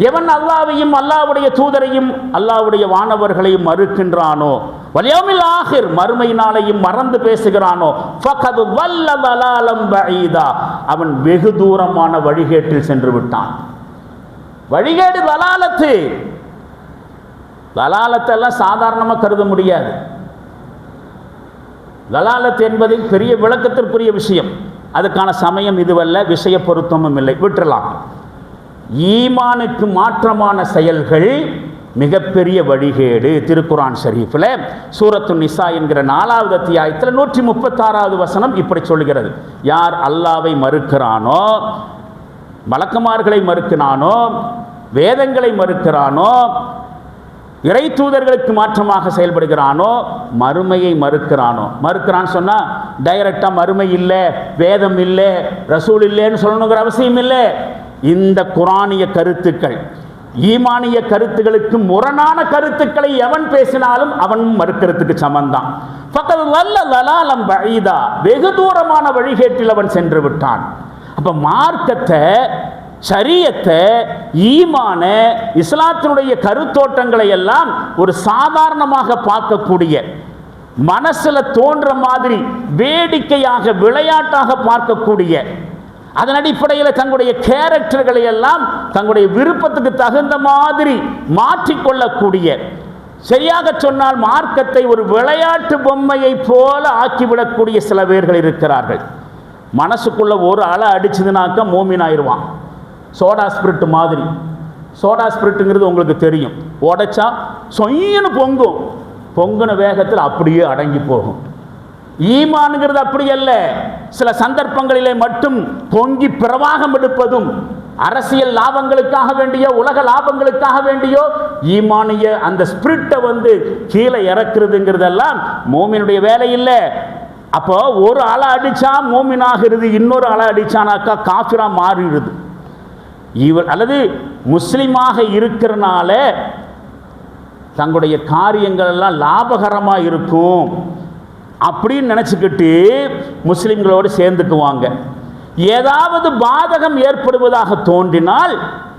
எவன் அல்லாஹ்வையும் அல்லாஹ்வுடைய தூதரையும் அல்லாஹ்வுடைய வானவர்களையும் மறுக்கின்றானோ, வல்யௌமில் ஆகிர் மறுமை நாளையும் மறந்து பேசுகிறானோ, ஃபகத் வல்ல வலாலம் பஈதா அவன் வெகு தூரமான வழிகேட்டில் சென்று விட்டான். வழிகேடு வலாலத்து. லலாலத்தெல்லாம் சாதாரணமாக கருத முடியாது. லலாலத் என்பது பெரிய விளக்கத்திற்குரிய விஷயம். அதுக்கான சமயம் இதுவல்ல, விஷய பொருத்தமும் இல்லை, விட்டுறலாம். ஈமானுக்கு மாற்றமான செயல்கள் மிகப்பெரிய வழிகேடு. திருக்குரான் ஷரீஃபில் சூரத்து நிசா என்கிற 4வது அத்தியாயத்தில் 136வது வசனம் இப்படி சொல்கிறது, யார் அல்லாவை மறுக்கிறானோ, மலக்குமார்களை மறுக்கிறானோ, வேதங்களை மறுக்கிறானோ, இறை தூதர்களுக்கு மாற்றமாக செயல்படுகிறானோ, மறுமையை மறுக்கிறானோ. மறுக்கிறான்னு சொன்னா டைரக்டா மறுமை இல்லை, வேதம் இல்லை, ரசூல் இல்லைன்னு சொல்லணுங்கிற அவசியம் இல்லை. இந்த குரானிய கருத்துக்கள், ஈமானிய கருத்துக்களுக்கு முரணான கருத்துக்களை எவன் பேசினாலும் அவன் மறுக்கிறதுக்கு சமந்தான். ஃபகத் வல்ல வலாலம் பஈதா வெகு தூரமான வழிகேட்டில் அவன் சென்று விட்டான். அப்ப மார்க்கத்தை, ஷரியத்தை, ஈமான, இஸ்லாத்தினுடைய கருத்தோட்டங்களை எல்லாம் ஒரு சாதாரணமாக பார்க்கக்கூடிய, மனசுல தோன்ற மாதிரி வேடிக்கையாக விளையாட்டாக பார்க்கக்கூடிய, அதன் அடிப்படையில் தங்களுடைய கேரக்டர்களை எல்லாம் தங்களுடைய விருப்பத்துக்கு தகுந்த மாதிரி மாற்றிக்கொள்ளக்கூடிய, சரியாக சொன்னால் மார்க்கத்தை ஒரு விளையாட்டு பொம்மையை போல ஆக்கிவிடக்கூடிய சில பேர்கள் இருக்கிறார்கள். மனசுக்குள்ள ஒரு அலை அடிச்சதுனாக்கா மோமின் ஆயிடுவான். சோடா ஸ்பிரிட் மாதிரி. சோடா ஸ்பிரிட்டுங்கிறது உங்களுக்கு தெரியும், உடைச்சா சொய்யன்னு பொங்கும், பொங்குன வேகத்தில் அப்படியே அடங்கி போகும். ஈமானுங்கிறது அப்படி அல்ல. சில சந்தர்ப்பங்களிலே மட்டும் பொங்கி பிரவாகம் எடுப்பதும், அரசியல் லாபங்களுக்காக வேண்டியோ உலக லாபங்களுக்காக வேண்டியோ ஈமானிய அந்த ஸ்பிரிட்டை கீழே இறக்குறதுங்கிறதெல்லாம் மோமினுடைய வேலை இல்லை. அப்போ ஒரு அலை அடிச்சா மோமின் ஆகிறது, இன்னொரு அலை அடிச்சானாக்கா காஃபிரா மாறிடுது. இவர் அல்லது முஸ்லிமாக இருக்கிறனால தங்களுடைய காரியங்கள் எல்லாம் லாபகரமாக இருக்கும் அப்படின்னு நினச்சிக்கிட்டு முஸ்லிம்களோடு சேர்ந்துக்குவாங்க. ஏதாவது பாதகம் ஏற்படுவதாக தோன்றினால்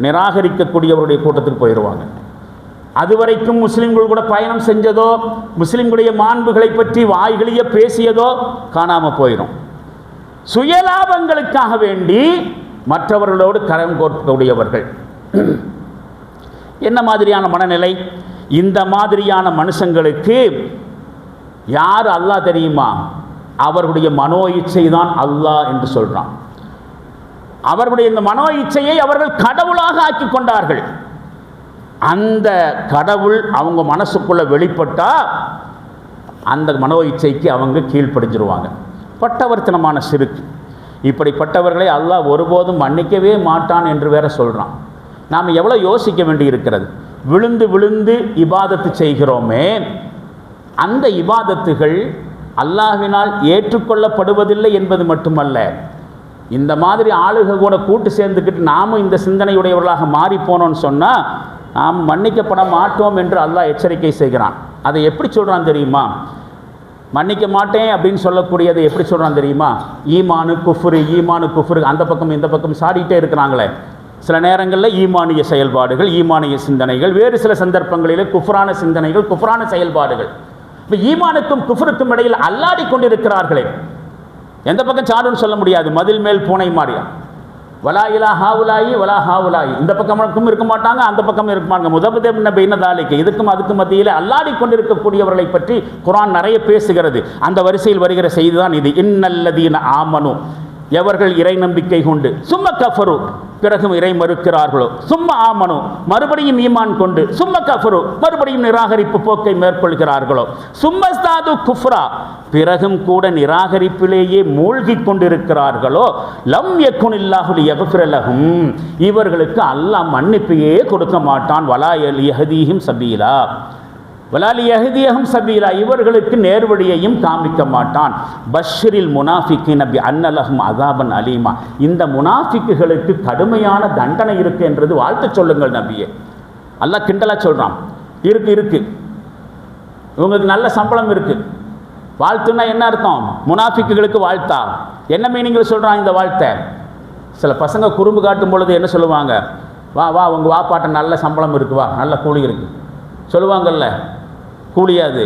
நிராகரிக்கக்கூடியவருடைய கூட்டத்துக்கு போயிடுவாங்க. அதுவரைக்கும் முஸ்லிம்கள் கூட பயணம் செஞ்சதோ, முஸ்லிம்களுடைய மாண்புகளை பற்றி வாய்களிய பேசியதோ காணாமல் போயிடும். சுயலாபங்களுக்காக வேண்டி மற்றவர்களோடு கரம் கோர்க்கக்கூடியவர்கள். என்ன மாதிரியான மனநிலை? இந்த மாதிரியான மனுஷங்களுக்கு யார் அல்லாஹ் தெரியுமா? அவர்களுடைய மனோ இச்சை தான் அல்லாஹ் என்று சொல்றான். அவர்களுடைய இந்த மனோ இச்சையை அவர்கள் கடவுளாக ஆக்கி கொண்டார்கள். அந்த கடவுள் அவங்க மனசுக்குள்ள வெளிப்பட்டா அந்த மனோ இச்சைக்கு அவங்க கீழ்ப்படிஞ்சிருவாங்க. பட்டவர்த்தனமான சிறுக்கு. இப்படிப்பட்டவர்களை அல்லாஹ் ஒருபோதும் மன்னிக்கவே மாட்டான் என்று வேற சொல்கிறான். நாம் எவ்வளோ யோசிக்க வேண்டி இருக்கிறது. விழுந்து விழுந்து இபாதத்து செய்கிறோமே, அந்த இபாதத்துகள் அல்லாஹ்வினால் ஏற்றுக்கொள்ளப்படுவதில்லை என்பது மட்டுமல்ல, இந்த மாதிரி ஆளுக கூட கூட்டு சேர்ந்துக்கிட்டு நாமும் இந்த சிந்தனையுடையவர்களாக மாறி போனோம்னு சொன்னால் நாம் மன்னிக்கப்பட மாட்டோம் என்று அல்லாஹ் எச்சரிக்கை செய்கிறான். அதை எப்படி சொல்கிறான் தெரியுமா? மன்னிக்க மாட்டேன் அப்படின்னு சொல்லக்கூடியதை எப்படி சொல்கிறான் தெரியுமா? ஈமானு குஃப்ரு அந்த பக்கம் இந்த பக்கம் சாடிட்டே இருக்கிறாங்களே. சில நேரங்களில் ஈமானிய செயல்பாடுகள், ஈமானிய சிந்தனைகள், வேறு சில சந்தர்ப்பங்களில் குஃப்ரான சிந்தனைகள், குஃப்ரான செயல்பாடுகள். இப்போ ஈமானுக்கும் குஃப்ருக்கும் இடையில் அல்லாடி கொண்டிருக்கிறார்களே, எந்த பக்கம் சாடுன்னு சொல்ல முடியாது. மதில் மேல் பூனை மாறியா, வலா இலா ஹாவுலாயி வலா ஹாவுலாயி, இந்த பக்கமும் இருக்க மாட்டாங்க, அந்த பக்கமும் இருக்க மாட்டாங்க. முதபதேன பைன தாலிக்கு, இதுக்கும் அதுக்கும் மத்தியில் அல்லாடி கொண்டிருக்கக்கூடியவர்களை பற்றி குர்ஆன் நிறைய பேசுகிறது. அந்த வரிசையில் வருகிற செய்தி தான் இது. இன்னல்லதீன ஆமனு, எவர்கள் இறை நம்பிக்கை கொண்டு, சும்ம கஃபரு, பிறகும் இறை மறுக்கிறார்களோ, சும்ம ஆமனு, மறுபடியும் ஈமான் கொண்டு, சும்ம கஃபரு, மறுபடியும் நிராகரிப்பு போக்கை மேற்கொள்கிறார்களோ, சும்மஸ்தாது குஃப்ரா, பிறகும் கூட நிராகரிப்பிலேயே மூழ்கி கொண்டிருக்கிறார்களோ, லம் யகுனில்லாஹு லியக்ஃபிர லஹும், இவர்களுக்கு அல்லாஹ் மன்னிப்பையே கொடுக்க மாட்டான். வலா யஹ்தீஹிம் சபீலா, வலாலி யஹ்தியஹும் சபீலா, இவர்களுக்கு நேர்வழியையும் காமிக்க மாட்டான். பஷ்ஷிரில் முனாஃபிகீன பி அன்ன லஹும் அஸாபன் அலீமா, இந்த முனாஃபிக்குகளுக்கு கடுமையான தண்டனை இருக்கு என்றது வாழ்த்து சொல்லுங்கள் நபியே. அல்லாஹ் கிண்டலா சொல்றான். இருக்கு இவங்களுக்கு நல்ல சம்பளம் இருக்கு. வாழ்த்துன்னா என்ன அர்த்தம்? முனாஃபிக்குகளுக்கு வாழ்த்தா? என்ன மீனிங்கில் சொல்றான் இந்த வாழ்த்தை? சில பசங்க குறும்பு காட்டும் பொழுது என்ன சொல்லுவாங்க? வா உங்கள் வாப்பாட்ட நல்ல சம்பளம் இருக்கு, வா நல்ல கூலி இருக்கு சொல்லுவாங்கல்ல. கூலியாது,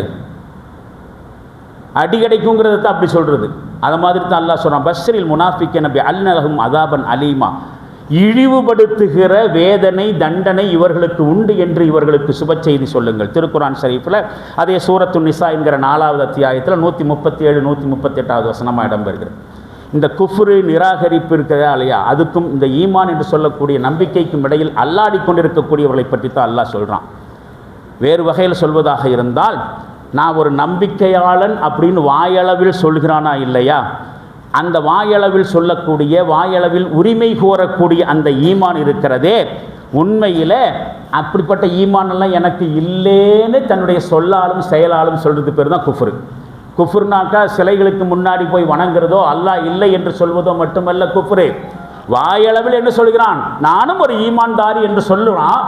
அடி கிடைக்குங்கிறது தான் அப்படி சொல்கிறது. அதை மாதிரி தான் அல்லாஹ் சொல்கிறான். பஷ்ஷிரில் முனாஃபிகீன பி அன்ன லஹும் அஸாபன் அலீமா, இழிவுபடுத்துகிற வேதனை தண்டனை இவர்களுக்கு உண்டு என்று இவர்களுக்கு சுப செய்தி சொல்லுங்கள். திருக்குர்ஆன் ஷரீஃபில் அதே சூரத்து நிசா என்கிற 4வது அத்தியாயத்தில் 137 138வது வசனமாக இடம்பெறுகிறது. இந்த குஃப்ரு நிராகரிப்பு இருக்கிறதா இல்லையா, அதுக்கும் இந்த ஈமான் என்று சொல்லக்கூடிய நம்பிக்கைக்கும் இடையில் அல்லாடி கொண்டிருக்கக்கூடியவர்களை பற்றி தான் அல்லாஹ் சொல்கிறான். வேறு வகையில் சொல்வதாக இருந்தால், நான் ஒரு நம்பிக்கையாளன் அப்படின்னு வாயளவில் சொல்கிறானா இல்லையா, அந்த வாயளவில் சொல்லக்கூடிய, வாயளவில் உரிமை கோரக்கூடிய அந்த ஈமான் இருக்கிறதே, உண்மையில் அப்படிப்பட்ட ஈமானெல்லாம் எனக்கு இல்லைன்னு தன்னுடைய சொல்லாலும் செயலாலும் சொல்கிறது பேர் தான் குஃப்ரு. குஃப்ருனாக்கா சிலைகளுக்கு முன்னாடி போய் வணங்குறதோ, அல்லாஹ் இல்லை என்று சொல்வதோ மட்டுமல்ல குஃப்ரு. வாயளவில் என்ன சொல்கிறான்? நானும் ஒரு ஈமான்தாரி என்று சொல்லுறான்.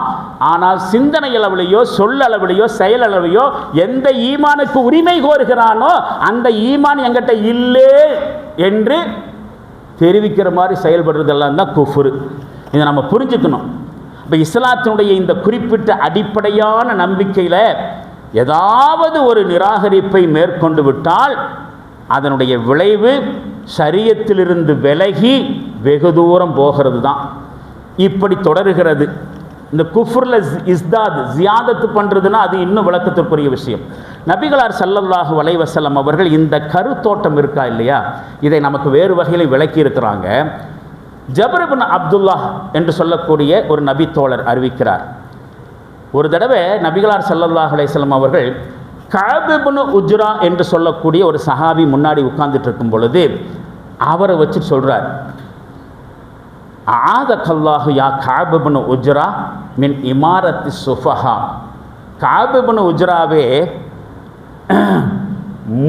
ஆனால் சிந்தனை அளவிலையோ, சொல்லளவிலையோ, செயலளவிலையோ எந்த ஈமானுக்கு உரிமை கோருகிறானோ அந்த ஈமான் என்கிட்ட இல்லை என்று தெரிவிக்கிற மாதிரி செயல்படுறதெல்லாம் தான் குஃப்ரு. இதை நம்ம புரிஞ்சுக்கணும். இப்போ இஸ்லாத்தினுடைய இந்த குறிப்பிட்ட அடிப்படையான நம்பிக்கையில் ஏதாவது ஒரு நிராகரிப்பை மேற்கொண்டு விட்டால் அதனுடைய விளைவு ஷரியத்திலிருந்து விலகி வெகு தூரம் போகிறது தான். இப்படி தொடருகிறது. இந்த குஃப்ரில் இஸ்தாத் ஜியாதத்து பண்ணுறதுன்னா அது இன்னும் விளக்கத்திற்குரிய விஷயம். நபிகளார் ஸல்லல்லாஹு அலைஹி வஸல்லம் அவர்கள் இந்த கருத்தோட்டம் இருக்கா இல்லையா, இதை நமக்கு வேறு வகையில் விளக்கி இருக்கிறாங்க. ஜபர் இப்னு அப்துல்லாஹ் என்று சொல்லக்கூடிய ஒரு நபி தோழர் அறிவிக்கிறார். ஒரு தடவை நபிகளார் ஸல்லல்லாஹு அலைஹி வஸல்லம் அவர்கள் கஅப் இப்னு உஜ்ரா என்று சொல்லக்கூடிய ஒரு சஹாபி முன்னாடி உட்கார்ந்துட்டு இருக்கும் பொழுது அவரை வச்சு சொல்றார், ஆதகல்லாஹு யா கஅப் இப்னு உஜ்ரா மின் இமாரத்தி சுஃபஹா. கஅப் இப்னு உஜ்ராவே,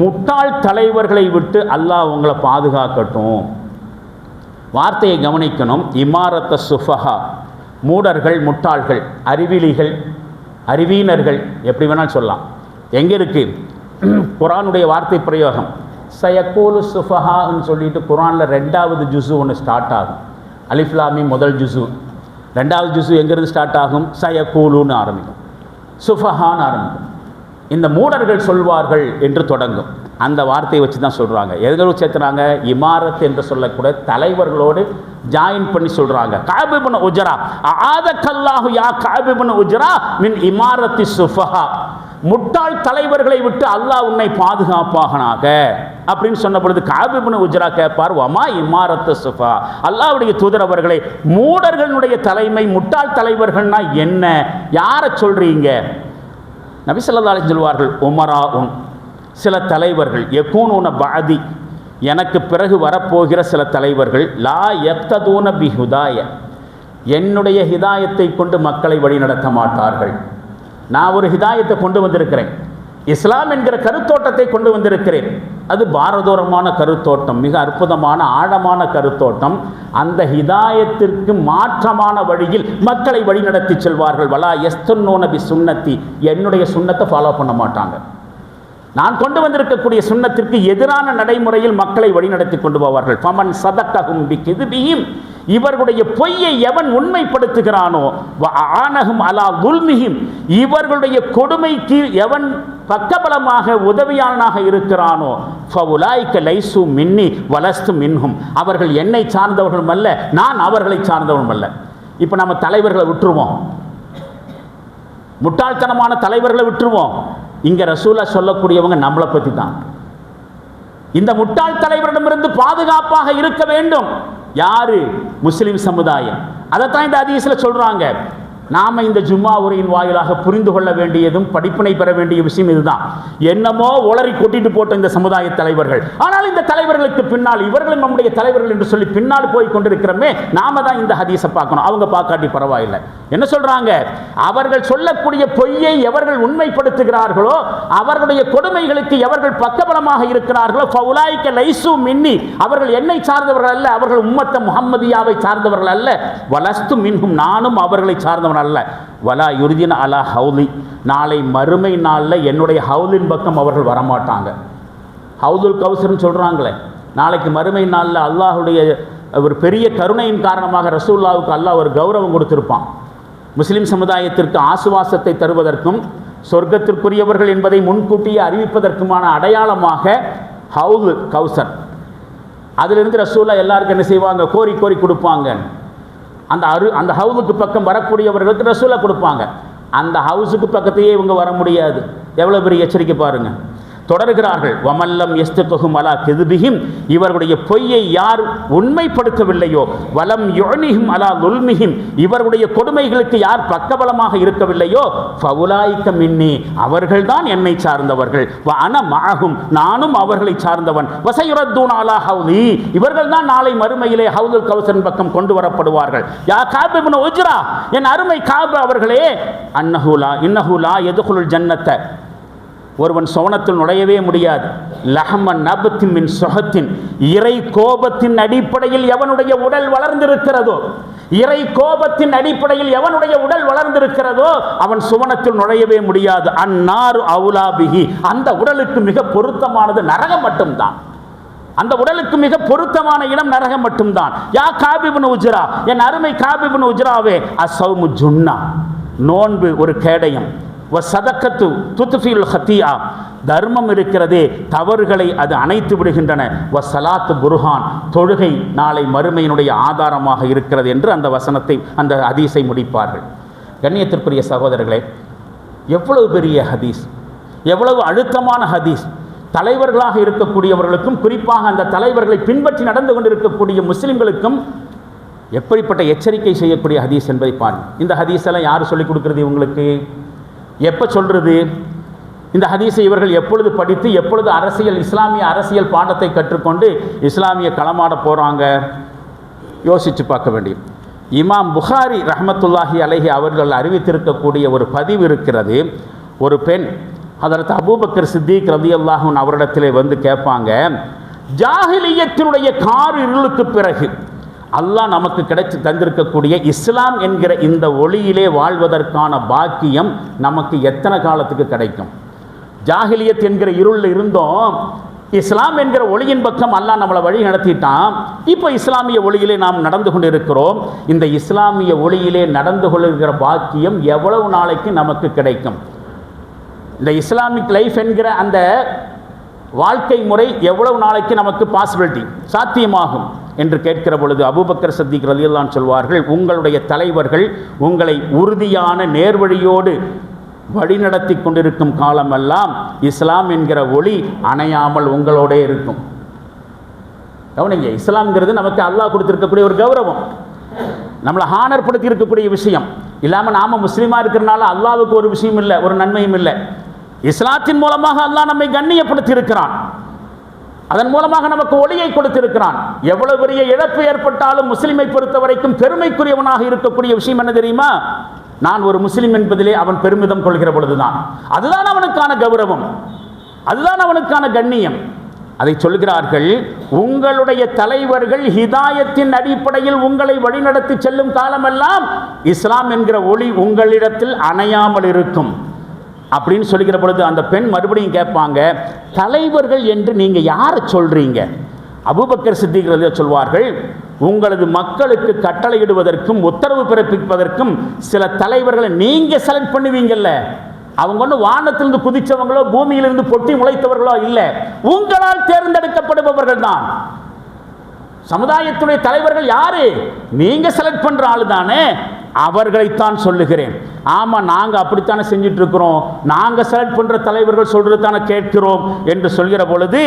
முட்டாள் தலைவர்களை விட்டு அல்லாஹ் உங்களை பாதுகாக்கட்டும். வார்த்தையை கவனிக்கணும். இமாரத்த சுஃபஹா, மூடர்கள், முட்டாள்கள், அறிவிலிகள், அறிவீனர்கள், எப்படி வேணாலும் சொல்லலாம். எங்கே இருக்குது? குர்ஆனுடைய வார்த்தை பிரயோகம். சயக்கூலு சுஃபஹான்னு சொல்லிட்டு குர்ஆனில் 2வது ஜுஸு ஒன்று ஸ்டார்ட் ஆகும். அலிஃப் லாம் மீம் முதல் ஜுஸு, 2வது ஜுஸு எங்கேருந்து ஸ்டார்ட் ஆகும்? சயக்கூலுன்னு ஆரம்பிக்கும், சுஃபஹான்னு ஆரம்பிக்கும். இந்த மூடர்கள் சொல்வார்கள் என்று தொடங்கும். அந்த வார்த்தையை வச்சு தான் சொல்கிறாங்க. எதுவும் சேர்த்துறாங்க? இமாரத் என்று சொல்லக்கூடிய தலைவர்களோடு ஜாயின் பண்ணி சொல்கிறாங்க. கஅப் இப்னு உஜ்ரா, ஆதகல்லாஹு யா கஅப் இப்னு உஜ்ரா மின் இமாரத்தி சுஃபஹா, முட்டாள் தலைவர்களை விட்டு அல்லாஹ் உன்னை பாதுகாப்பாகனாக அப்படின்னு சொன்ன பொழுது கஅப் இப்னு உஜ்ரா கேட்பார், வமா இமாரத்து சுஃபா, அல்லாஹ்வுடைய தூதர் அவர்களே, மூடர்களுடைய தலைமை, முட்டாள் தலைவர்கள்னா என்ன, யாரை சொல்றீங்க? நபி ஸல்லல்லாஹு அலைஹி சொல்வார்கள், உமராஉன், சில தலைவர்கள், யகூனுன பஅதி, எனக்கு பிறகு வரப்போகிற சில தலைவர்கள் லா யக்ததூன பிஹுதாய, என்னுடைய ஹிதாயத்தை கொண்டு மக்களை வழிநடத்த மாட்டார்கள். நான் ஒரு ஹிதாயத்தை கொண்டு வந்திருக்கிறேன், இஸ்லாம் என்கிற கருத்தோட்டத்தை கொண்டு வந்திருக்கிறேன். அது பாரதூரமான கருத்தோட்டம், மிக அற்புதமான ஆழமான கருத்தோட்டம். அந்த ஹிதாயத்திற்கு மாற்றமான வழியில் மக்களை வழிநடத்தி செல்வார்கள். வலா யஸ்துன்னூன பி சுன்னத்தி, என்னுடைய சுன்னத்தை ஃபாலோ பண்ண மாட்டாங்க. நான் கொண்டு வந்திருக்கக்கூடிய சுன்னத்திற்கு எதிரான நடைமுறையில் மக்களை வழிநடத்தி கொண்டு போவார்கள். ஃபமன் சதக்கஹும் பிகிதுபிஹிம், இவர்களுடைய பொய்யை எவன் உண்மைப்படுத்துகிறானோ, ஆனஹும் அலா துல்மிஹிம், இவர்களுடைய கொடுமைக்கு எவன் பக்கபலமாக உதவியாளனாக இருக்கிறானோ, ஃபஉலாயிக லைசு மின்னி வலஸ்து மின்ஹும், அவர்கள் என்னை சார்ந்தவர்களும் அல்ல, நான் அவர்களை சார்ந்தவனும் அல்ல. இப்போ நம்ம தலைவர்களை விட்டுருவோம், முட்டாள்தனமான தலைவர்களை விட்டுருவோம். இங்க ரசூலா சொல்லக்கூடியவங்க நம்மளை பற்றி தான். இந்த முட்டாள் தலைவரிடமிருந்து பாதுகாப்பாக இருக்க வேண்டும். யாரு? முஸ்லிம் சமுதாயம். அதைத்தான் இந்த ஹதீஸ்ல சொல்றாங்க. நாம இந்த ஜும்மா உரையின் வாயிலாக புரிந்து கொள்ள வேண்டியதும் படிப்பினை பெற வேண்டிய விஷயம் இதுதான். என்னமோ உளறி கொட்டிட்டு போட்ட இந்த சமுதாய தலைவர்கள், ஆனால் இந்த தலைவர்களுக்கு பின்னால் இவர்களும் நம்முடைய தலைவர்கள் என்று சொல்லி பின்னால் போய் கொண்டிருக்கிறோமே, நாம தான் இந்த ஹதீஸை பார்க்கணும். அவங்க பார்க்காட்டி பரவாயில்லை. என்ன சொல்றாங்க? அவர்கள் சொல்லக்கூடிய பொய்யை எவர்கள் உண்மைப்படுத்துகிறார்களோ, அவர்களுடைய கொடுமைகளுக்கு எவர்கள் பக்கபலமாக இருக்கிறார்களோ, ஃபஉலாயிக லைசு மின்னி, அவர்கள் என்னை சார்ந்தவர்கள் அல்ல, அவர்கள் உம்மத்த முஹம்மதியாவை சார்ந்தவர்கள் அல்ல, வலஸ்து மின்ஹும், நானும் அவர்களை சார்ந்தவர்கள் அல்ல, வலா யுர்தின அலா ஹவுலி, நாளை மறுமை நாளில் என்னுடைய ஹவுலின் பக்கம் அவர்கள் வரமாட்டாங்க. ஹவுதுல் கௌசர்னு சொல்றாங்களே, நாளைக்கு மறுமை நாளில் அல்லாஹுடைய ஒரு பெரிய கருணையின் காரணமாக ரசூலுல்லாவுக்கு அல்லாஹ் ஒரு கௌரவம் கொடுத்திருப்பான். முஸ்லிம் சமுதாயத்திற்கு ஆசுவாசத்தை தருவதற்கும் சொர்க்கத்திற்குரியவர்கள் என்பதை முன்கூட்டியே அறிவிப்பதற்குமான அடையாளமாக ஹவுது கௌசர், அதிலிருந்து ரசூலுல்லாஹ் எல்லாருக்கும் என்ன செய்வாங்க? கோரி கோரி கொடுப்பாங்க. அந்த ஹவுஸுக்கு பக்கம் வரக்கூடியவர்களுக்கு ரசூலா கொடுப்பாங்க. அந்த ஹவுஸுக்கு பக்கத்தையே இவங்க வர முடியாது. எவ்வளோ பெரிய எச்சரிக்கை பாருங்க. தொடர்கிறார்கள், வமல்லம் யஸ்தகுஹும் அலா கிதுபிஹிம், இவர்களுடைய பொய்யை யார் உண்மைப்படுத்தவில்லையோ, வலம் யுஅனிஹும் அலா துல்மிஹிம், இவர்களுடைய கொடுமைகளுக்கு யார் பக்கபலமாக இருக்கவில்லையோ, ஃபஉலாயிக மின்னி, அவர்கள்தான் என்னை சார்ந்தவர்கள், வ அன மஅஹும், நானும் அவர்களை சார்ந்தவன், வஸயுரத்தூன அலா ஹவுலி, இவர்கள்தான் நாளை மறுமையிலே ஹவுதுல் கௌசரின் பக்கம் கொண்டு வரப்படுவார்கள். யா காப் இப்னு உஜ்ரா, என் அருமை காப் அவர்களே, இன்னஹு லா யதுகுலுல் ஜன்னத்த, ஒருவன் சோனத்தில் நுழையவே முடியாது. லஹமன் நபத்தின் மின் சுஹத்தின், இறை கோபத்தின் அடிப்படையில் எவனுடைய உடல் வளர்ந்திருக்கிறதோ, இறை கோபத்தின் அடிப்படையில் எவனுடைய உடல் வளர்ந்திருக்கிறதோ அவன் சுவனத்தில் நுழையவே முடியாது. அன்னாரு அவுலா பிஹி, அந்த உடலுக்கு மிக பொருத்தமானது நரகம் மட்டும்தான். அந்த உடலுக்கு மிக பொருத்தமான இடம் நரகம் மட்டும்தான். யா காப் இப்னு உஜ்ரா, என் அருமை காப் இப்னு உஜ்ராவே, அஸ்ஸௌமு ஜுன்னா, நோன்பு ஒரு கேடயம், சதக்கத்து துத்ஃபில் ஹத்தியா, தர்மம் இருக்கிறதே தவறுகளை அது அணைத்து விடுகின்றன, வசலாத்து புர்ஹான், தொழுகை நாளை மறுமையினுடைய ஆதாரமாக இருக்கிறது என்று அந்த வசனத்தை, அந்த ஹதீஸை முடிப்பார்கள். கண்ணியத்திற்குரிய சகோதரர்களே, எவ்வளவு பெரிய ஹதீஸ், எவ்வளவு அழுத்தமான ஹதீஸ். தலைவர்களாக இருக்கக்கூடியவர்களுக்கும் குறிப்பாக அந்த தலைவர்களை பின்பற்றி நடந்து கொண்டிருக்கக்கூடிய முஸ்லிம்களுக்கும் எப்படிப்பட்ட எச்சரிக்கை செய்யக்கூடிய ஹதீஸ் என்பதை பாருங்கள். இந்த ஹதீஸெல்லாம் யார் சொல்லிக் கொடுக்குறது இவங்களுக்கு? எப்போ சொல்கிறது? இந்த ஹதீஸை இவர்கள் எப்பொழுது படித்து எப்பொழுது இஸ்லாமிய அரசியல் பாடத்தை கற்றுக்கொண்டு இஸ்லாமிய களமாட போகிறாங்க? யோசித்து பார்க்க வேண்டிய. இமாம் புகாரி ரஹ்மத்துல்லாஹி அலைஹி அவர்கள் அறிவித்திருக்கக்கூடிய ஒரு பதிவு இருக்கிறது. ஒரு பெண் ஹதரத் அபூபக்கர் சித்திக் ரலியல்லாஹு அன்ஹு அவரிடத்திலே வந்து கேட்பாங்க, ஜாஹிலியத்தினுடைய கார் இருளுக்கு பிறகு அல்லாஹ் நமக்கு கிடைச்சி தந்திருக்கக்கூடிய இஸ்லாம் என்கிற இந்த ஒளியிலே வாழ்வதற்கான பாக்கியம் நமக்கு எத்தனை காலத்துக்கு கிடைக்கும்? ஜாஹிலியத் என்கிற இருளில் இருந்தோம், இஸ்லாம் என்கிற ஒளியின் பக்கம் அல்லாஹ் நம்மளை வழி நடத்திட்டான். இப்போ இஸ்லாமிய ஒளியிலே நாம் நடந்து கொண்டு இருக்கிறோம். இந்த இஸ்லாமிய ஒளியிலே நடந்து கொள்கிற பாக்கியம் எவ்வளவு நாளைக்கு நமக்கு கிடைக்கும்? இந்த இஸ்லாமிக் லைஃப் என்கிற அந்த வாழ்க்கை முறை எவ்வளவு நாளைக்கு நமக்கு பாசிபிலிட்டி சாத்தியமாகும் என்று கேட்கிற பொழுது அபூபக்கர் சித்திக் ரலியல்லாஹு அன்ஹு சொல்வார்கள், உங்களுடைய தலைவர்கள் உங்களை உறுதியான நேர்வழியோடு வழிநடத்தி கொண்டிருக்கும் காலமெல்லாம் இஸ்லாம் என்கிற ஒளி அணையாமல் உங்களோடே இருக்கும். கவனிங்க, இஸ்லாம்ங்கிறது நமக்கு அல்லாஹ் கொடுத்திருக்கக்கூடிய ஒரு கௌரவம், நம்மளை ஹானர் படுத்தி இருக்கக்கூடிய விஷயம். இல்லாமல் நாம முஸ்லீமா இருக்கிறனால அல்லாஹ்வுக்கு ஒரு விஷயம் இல்லை, ஒரு நன்மையும் இல்லை. இஸ்லாத்தின் மூலமாக அல்லாஹ் நம்மை கண்ணியப்படுத்தி இருக்கிறான். அதன் மூலமாக நமக்கு ஒளியை கொடுத்திருக்கிறான். எவ்வளவு பெரிய இழப்பு ஏற்பட்டாலும் முஸ்லிமை பொறுத்த வரைக்கும் பெருமைக்குரியவனாக இருக்கக்கூடிய விஷயம் என்ன தெரியுமா? நான் ஒரு முஸ்லிம் என்பதிலே அவன் பெருமிதம் கொள்கிற பொழுதுதான். அதுதான் அவனுக்கான கௌரவம், அதுதான் அவனுக்கான கண்ணியம். அதை சொல்கிறார்கள், உங்களுடைய தலைவர்கள் ஹிதாயத்தின் அடிப்படையில் உங்களை வழிநடத்தி செல்லும் காலமெல்லாம் இஸ்லாம் என்கிற ஒளி உங்களிடத்தில் அணையாமல் இருக்கும் அப்படின்னு சொல்லுகிற பொழுது அந்த பெண் மறுபடியும் கேட்பாங்க, தலைவர்கள் என்று நீங்க யாரை சொல்றீங்க? அபூபக்கர் சித்திக் ரலியல்லாஹு சொல்வார்கள், உங்களது மக்களுக்கு கட்டளையிடுவதற்கும் உத்தரவு பிறப்பிப்பதற்கும் சில தலைவர்களை நீங்க செலக்ட் பண்ணுவீங்கல்ல, அவங்க ஒன்றும் வானத்திலிருந்து குதிச்சவங்களோ பூமியிலிருந்து பொட்டி முளைத்தவர்களோ இல்லை, உங்களால் தேர்ந்தெடுக்கப்படுபவர்கள் தான். சமுதாயத்துடைய தலைவர்கள் யாரு? நீங்க செலக்ட் பண்ற ஆளு தானே, அவர்களைத்தான் சொல்லுகிறேன். ஆமா, நாங்க அப்படித்தானே செஞ்சுட்டு இருக்கிறோம், நாங்க செலக்ட் பண்ற தலைவர்கள் சொல்றதுதானே கேட்கிறோம் என்று சொல்கிற பொழுது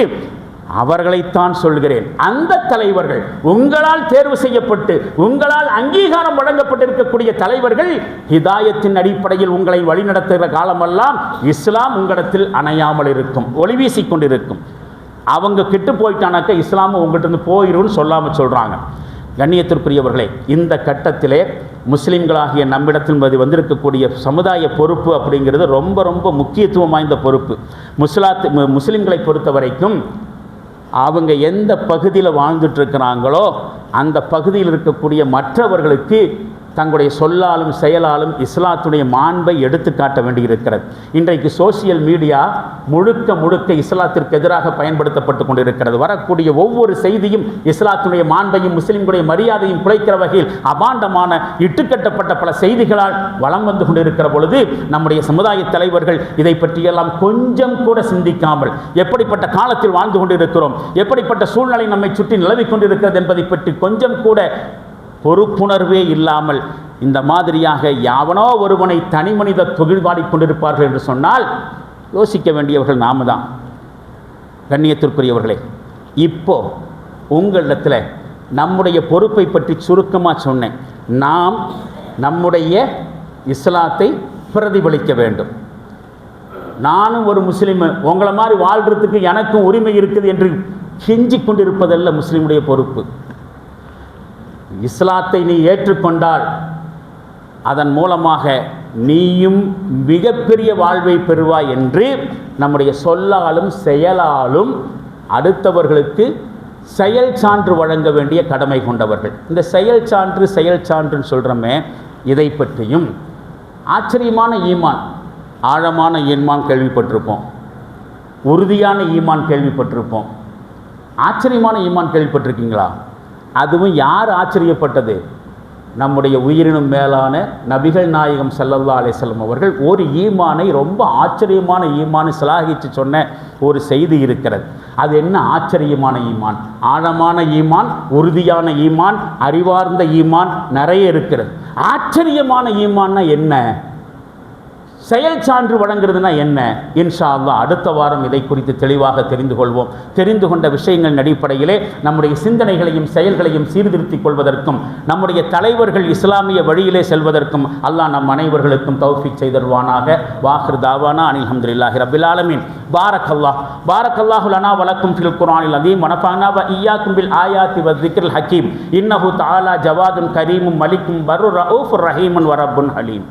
அவர்களைத்தான் சொல்கிறேன். அந்த தலைவர்கள் உங்களால் தேர்வு செய்யப்பட்டு உங்களால் அங்கீகாரம் வழங்கப்பட்டிருக்கக்கூடிய தலைவர்கள் ஹிதாயத்தின் அடிப்படையில் உங்களை வழிநடத்துகிற காலமெல்லாம் இஸ்லாம் உங்களிடத்தில் அணையாமல் இருக்கும், ஒளி வீசிக் கொண்டிருக்கும். அவங்க கிட்டு போயிட்டானாக்க இஸ்லாம் உங்கள்கிட்ட இருந்து போயிடும்னு சொல்லாமல் சொல்றாங்க. கண்ணியத்திற்குரியவர்களே, இந்த கட்டத்திலே முஸ்லிம்களாகிய நம்மிடத்தில் வந்திருக்கக்கூடிய சமுதாய பொறுப்பு அப்படிங்கிறது ரொம்ப ரொம்ப முக்கியத்துவம் வாய்ந்த பொறுப்பு. முஸ்லிம்களை பொறுத்த வரைக்கும் அவங்க எந்த பகுதியில் வாழ்ந்துட்டு இருக்கிறாங்களோ அந்த பகுதியில் இருக்கக்கூடிய மற்றவர்களுக்கு தங்களுடைய சொல்லாலும் செயலாலும் இஸ்லாத்துடைய மாண்பை எடுத்து காட்ட வேண்டியிருக்கிறது. இன்றைக்கு சோசியல் மீடியா முழுக்க முழுக்க இஸ்லாத்திற்கு எதிராக பயன்படுத்தப்பட்டு கொண்டிருக்கிறது. வரக்கூடிய ஒவ்வொரு செய்தியும் இஸ்லாத்துடைய மாண்பையும் முஸ்லிம்களுடைய மரியாதையும் குலைக்கிற வகையில் அபாண்டமான இட்டுக்கட்டப்பட்ட பல செய்திகளால் வலம் வந்து கொண்டிருக்கிற பொழுது நம்முடைய சமுதாய தலைவர்கள் இதை பற்றியெல்லாம் கொஞ்சம் கூட சிந்திக்காமல் எப்படிப்பட்ட காலத்தில் வாழ்ந்து கொண்டிருக்கிறோம், எப்படிப்பட்ட சூழ்நிலை நம்மை சுற்றி நிலவிக் கொண்டிருக்கிறது என்பதை பற்றி கொஞ்சம் கூட பொறுப்புணர்வே இல்லாமல் இந்த மாதிரியாக யாவனோ ஒருவனை தனி மனித தொழில்வாடி கொண்டிருப்பார்கள் என்று சொன்னால் யோசிக்க வேண்டியவர்கள் நாம தான். கண்ணியத்திற்குரியவர்களே, இப்போ உங்களிடத்தில் நம்முடைய பொறுப்பை பற்றி சுருக்கமாக சொன்னேன். நாம் நம்முடைய இஸ்லாத்தை பிரதிபலிக்க வேண்டும். நானும் ஒரு முஸ்லீம், உங்களை மாதிரி வாழ்கிறதுக்கு எனக்கும் உரிமை இருக்குது என்று கெஞ்சி கொண்டிருப்பதல்ல முஸ்லீமுடைய பொறுப்பு. இஸ்லாத்தை நீ ஏற்றுக்கொண்டால் அதன் மூலமாக நீயும் மிகப்பெரிய வாழ்வை பெறுவாய் என்று நம்முடைய சொல்லாலும் செயலாலும் அடுத்தவர்களுக்கு செயல் சான்று வழங்க வேண்டிய கடமை கொண்டவர்கள். இந்த செயல் சான்றுன்னு சொல்கிறோமே, இதை பற்றியும் ஆச்சரியமான ஈமான், ஆழமான ஈமான் கேள்விப்பட்டிருப்போம், உறுதியான ஈமான் கேள்விப்பட்டிருப்போம். ஆச்சரியமான ஈமான் கேள்விப்பட்டிருக்கீங்களா? அதுவும் யார் ஆச்சரியப்பட்டது? நம்முடைய உயிரினும் மேலான நபிகள் நாயகம் ஸல்லல்லாஹு அலைஹி வஸல்லம் அவர்கள் ஒரு ஈமானை ரொம்ப ஆச்சரியமான ஈமானை சிலாகிச்சு சொன்ன ஒரு செய்தி இருக்கிறது. அது என்ன ஆச்சரியமான ஈமான்? ஆழமான ஈமான், உறுதியான ஈமான், அறிவார்ந்த ஈமான் நிறைய இருக்கிறது. ஆச்சரியமான ஈமான்னா என்ன? செயல் சான்று வழங்குறதுனா என்ன? இன்ஷா அல்லாஹ் அடுத்த வாரம் இதை குறித்து தெளிவாக தெரிந்து கொள்வோம். தெரிந்து கொண்ட விஷயங்களின் அடிப்படையிலே நம்முடைய சிந்தனைகளையும் செயல்களையும் சீர்திருத்திக் கொள்வதற்கும் நம்முடைய தலைவர்கள் இஸ்லாமிய வழியிலே செல்வதற்கும் அல்லாஹ் நம் அனைவர்களுக்கும் தௌஃபீக் செய்தருவானாக. வாஹிர் தாவானா அனில் ஹம்துலில்லாஹி ரப்பில் ஆலமீன். பாரக்கல்லாஹு லனா வலக்கும் ஃபில் குர்ஆனில் அதீம் வ நஃபஅனா வ இய்யாக்கும் பில் ஆயாத்தி வ ذிக்ரில் ஹக்கீம். இன்னஹு தஆலா ஜவாதுன் கரீமும் மலிக்கும் பர்ரு ரഊஃபுர் ரஹீமுன் வ ரப்புன் ஹலீம்.